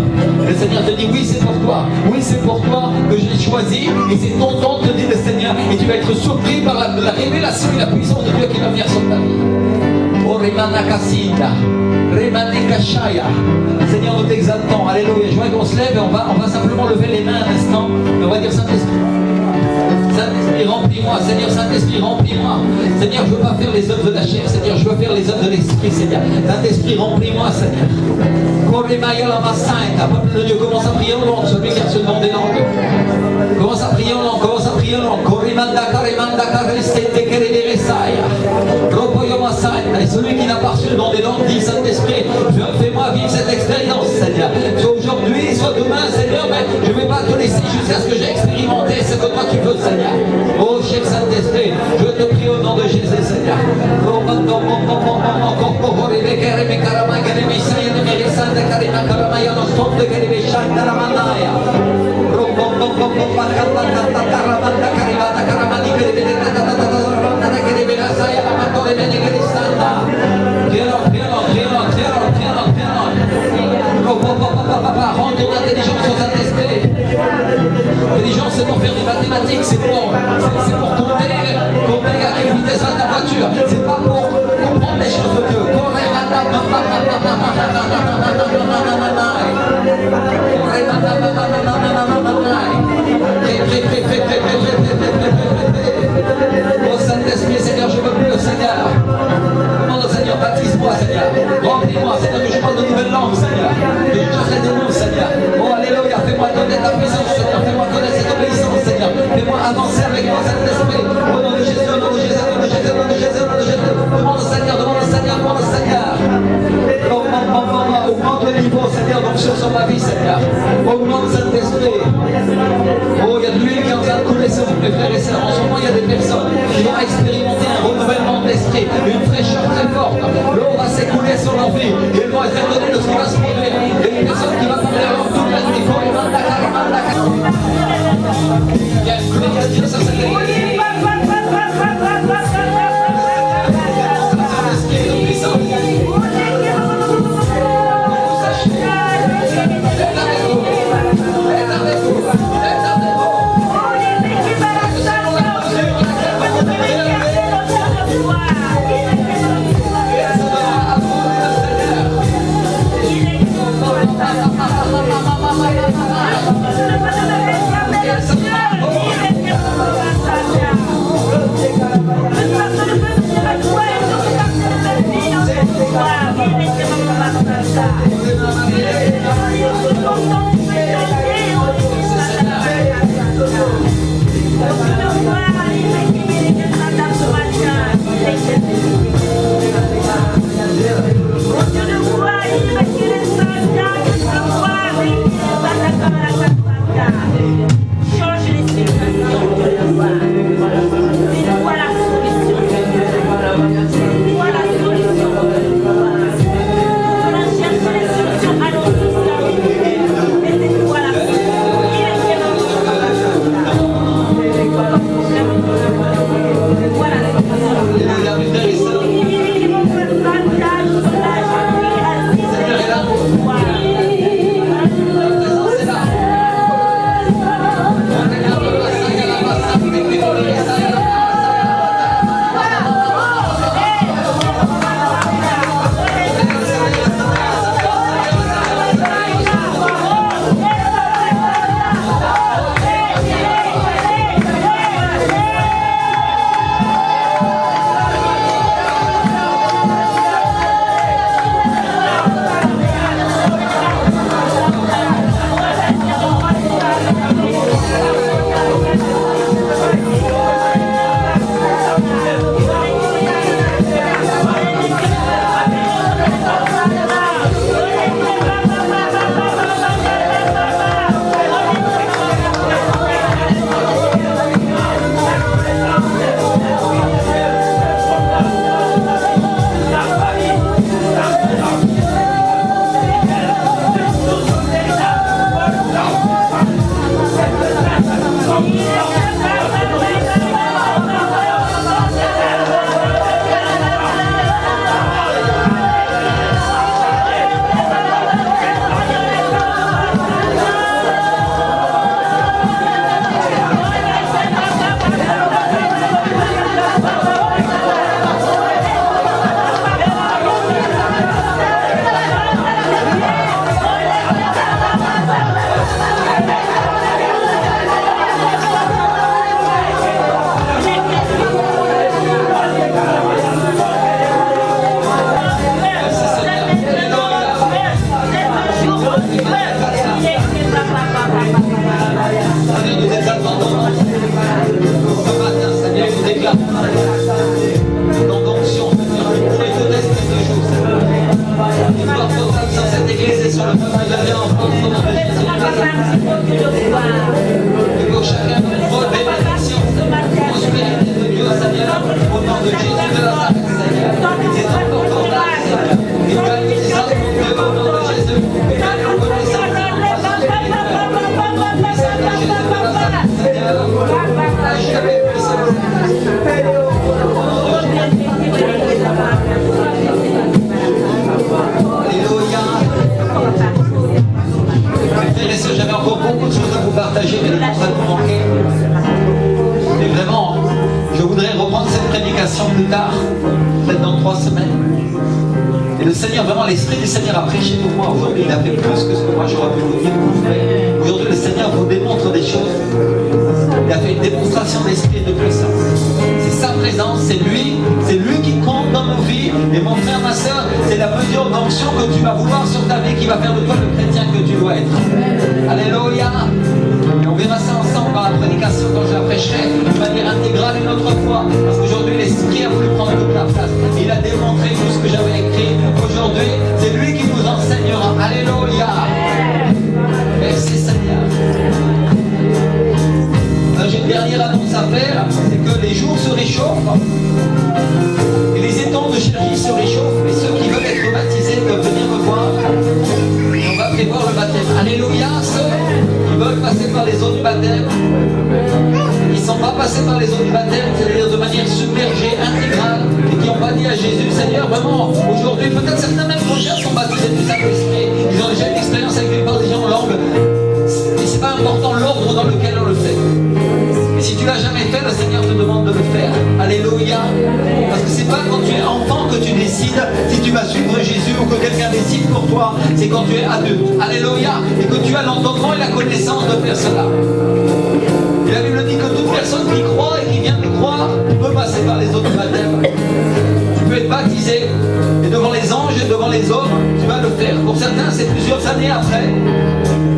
Le Seigneur te dit oui, c'est pour toi. Oui, c'est pour toi que j'ai choisi. Et c'est ton temps, te dit le Seigneur. Et tu vas être surpris par la révélation et la puissance de Dieu qui va venir sur ta vie. Oh Remana Kasida, Remane Kashaya. Seigneur, nous t'exaltons. Alléluia. Je vois qu'on se lève et on va simplement lever les mains un instant. Et on va dire Saint-Esprit. Saint-Esprit, remplis-moi. Seigneur, Saint-Esprit, remplis-moi. Seigneur, je ne veux pas faire les œuvres de la chair. Seigneur, je veux faire les œuvres de l'Esprit, Seigneur. Saint-Esprit, remplis-moi, Seigneur. Peuple de Dieu, commence à prier en langue. Celui qui a ce nom des langues. Commence à prier en langue, commence à prier en langue. Et celui qui n'a pas reçu le nom des langues dit Saint-Esprit, fais-moi vivre cette expérience, Seigneur. Soit aujourd'hui, soit demain, Seigneur, mais je ne vais pas ici jusqu'à ce que j'ai expérimenté ce que toi tu veux, Seigneur. Oh, chef Saint-Esprit, je te prie au nom de Jésus, Seigneur. Rends ton intelligence au Saint-Esprit. L'intelligence, c'est pour faire des mathématiques, c'est pour compter à quelle vitesse va ta voiture. C'est pas pour comprendre les choses de Dieu. Oh Saint-Esprit, Seigneur, je veux plus, Seigneur. Demande au Seigneur, baptise-moi, Seigneur. Remplis-moi, Seigneur, que je parle de nouvelles langues, Seigneur. Que je chasse les démons, Seigneur. Oh, alléluia, fais-moi connaître ta puissance, Seigneur. Fais-moi connaître cette obéissance, Seigneur. Fais-moi avancer avec toi, Saint-Esprit. Au nom de Jésus, au nom de Jésus, au nom de Jésus, au nom de Jésus, au nom de Jésus. Demande au Seigneur, demande au Seigneur, demande au Seigneur. Augmente le niveau, Seigneur, donc sur ma vie, Seigneur. Augmente Saint-Esprit. Oh, il y a de l'huile qui est en train de couler sur vous, mes frères et sœurs. En ce moment, il y a des personnes qui vont expérimenter un renouvellement d'esprit, une fraîcheur très forte. L'eau va s'écouler sur leur vie. Et ils vont être étonnés de ce qui va se produire. Et une personne qui va parler alors toute la nuit. Il y a une gloire de Dieu sur cette église.
intervenir en France au nom de Jésus. Et pour chacun d'entre eux, bénédiction, prospérité de Dieu, Seigneur, au nom de Jésus de Nazareth, Seigneur. C'est important là, Seigneur. Et gagne les autres, mon Dieu, au nom de Jésus. Et gagne en connaissance. J'avais encore beaucoup de choses à vous partager, mais le temps va nous manquer. Et vraiment, je voudrais reprendre cette prédication plus tard, peut-être dans 3 semaines. Et le Seigneur, vraiment, l'Esprit du Seigneur a prêché pour moi. Aujourd'hui, il a fait plus que ce que moi j'aurais pu vous dire. Aujourd'hui, le Seigneur vous démontre des choses. Il a fait une démonstration d'esprit et de puissance. C'est sa présence, c'est lui qui compte dans nos vies. Et mon frère, ma soeur, c'est la mesure d'onction que tu vas vouloir sur ta vie qui va faire de toi le chrétien que tu dois être. Alléluia. Et on verra ça ensemble dans la prédication quand je la prêcherai de manière intégrale une autre fois. Parce qu'aujourd'hui, l'Esprit a voulu prendre toute la place. Il a démontré tout ce que j'avais écrit. Aujourd'hui, c'est lui qui nous enseignera. Alléluia. Merci Seigneur. J'ai une dernière annonce à faire, c'est que les jours se réchauffent et les étangs de Chergy se réchauffent, et ceux qui veulent être baptisés peuvent venir me voir et on va prévoir le baptême. Alléluia. Ceux qui veulent passer par les eaux du baptême, ils ne sont pas passés par les eaux du baptême, c'est-à-dire de manière submergée, intégrale, et qui n'ont pas dit à Jésus, Seigneur, vraiment, aujourd'hui, peut-être certains même prochains sont baptisés du Saint-Esprit, ils ont déjà une expérience avec les partageants en langue, et c'est pas important l'ordre dans lequel on le fait. Et si tu l'as jamais fait, le Seigneur te demande de le faire. Alléluia. Parce que c'est pas quand tu es enfant que tu décides si tu vas suivre Jésus ou que quelqu'un décide pour toi. C'est quand tu es adulte. Alléluia. Et que tu as l'entendement et la connaissance de faire cela. Et la Bible dit que toute personne qui croit et qui vient de croire peut passer par les eaux du baptême. Tu peux être baptisé. Et devant les anges et devant les hommes, tu vas le faire. Pour certains, c'est plusieurs années après.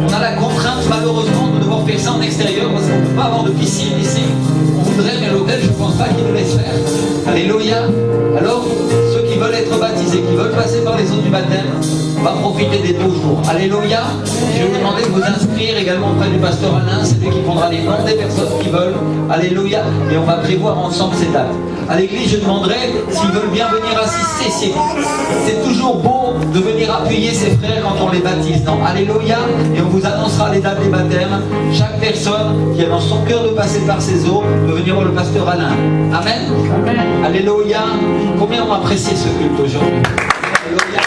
On a la contrainte malheureusement de devoir faire ça en extérieur parce qu'on ne peut pas avoir de piscine ici. On voudrait, mais l'hôtel, je ne pense pas qu'il nous laisse faire. Alléluia. Alors, ceux qui veulent être baptisés, qui veulent passer par les eaux du baptême, on va profiter des beaux jours. Alléluia. Je vais vous demander de vous inscrire également auprès du pasteur Alain. C'est lui qui prendra les noms des personnes qui veulent. Alléluia. Et on va prévoir ensemble ces dates. À l'église, je demanderai s'ils veulent bien venir assister. C'est toujours beau de venir appuyer ses frères quand on les baptise. Non, alléluia. Et on vous annoncera les dates des baptêmes. Chaque personne qui a dans son cœur de passer par ces eaux peut venir voir le pasteur Alain. Amen. Amen. Alléluia. Combien ont apprécié ce culte aujourd'hui? Alléluia.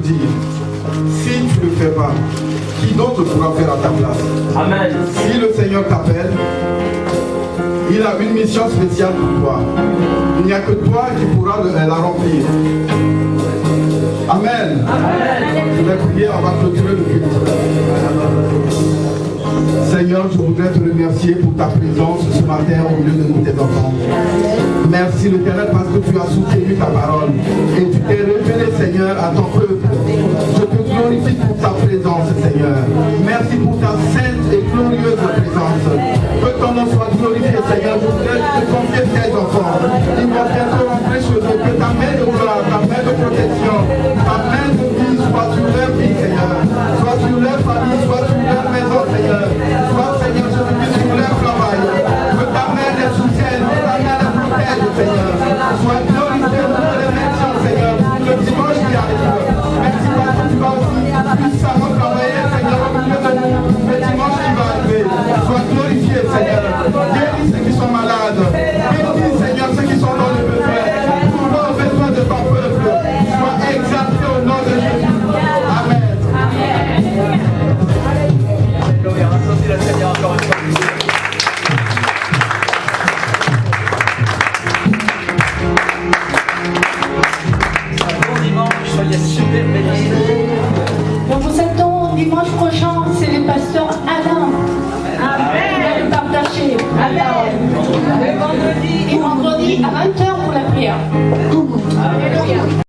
dire, si tu ne le fais pas, qui d'autre pourra faire à ta place?
Amen.
Si le Seigneur t'appelle, il a une mission spéciale pour toi. Il n'y a que toi qui pourras la remplir. Amen. Je vais prier, on va clôturer le culte. Seigneur, je voudrais te remercier pour ta présence ce matin au milieu de nous, tes enfants. Merci l'Éternel parce que tu as soutenu ta parole et tu t'es révélé, Seigneur, à ton peuple. Je te glorifie pour ta présence, Seigneur. Merci pour ta sainte et glorieuse présence. Que ton nom soit glorifié, Seigneur. Je voudrais te confier tes enfants. Ils vont bientôt rentrer chez eux. Que ta main de gloire, ta main de protection, ta main de vie soit sur leur vie, Seigneur. Soit sur leur famille, soit sur leur maison, Seigneur. Soit, Seigneur, je te dis sur leur travail. Que ta main les soutienne, que ta main les protège, Seigneur. Sois glorifié pour les mentions, Seigneur. Le dimanche qui arrive. Merci parce que tu vas aussi puissamment travailler, Seigneur, au milieu de nous. Le dimanche qui va arriver. Sois glorifié, Seigneur. Guéris ceux qui sont malades. Bénis, Seigneur, ceux qui sont dans le besoin. Pour le besoin de ton peuple. Sois exalté au nom de Jésus. Amen.
Alléluia. Applaudis le Seigneur encore une fois. Bon dimanche, soyez super bénis.
Nous vous attendons dimanche prochain, c'est le pasteur Alain. Il va nous partager. Et vendredi à 20h pour la prière. Alléluia.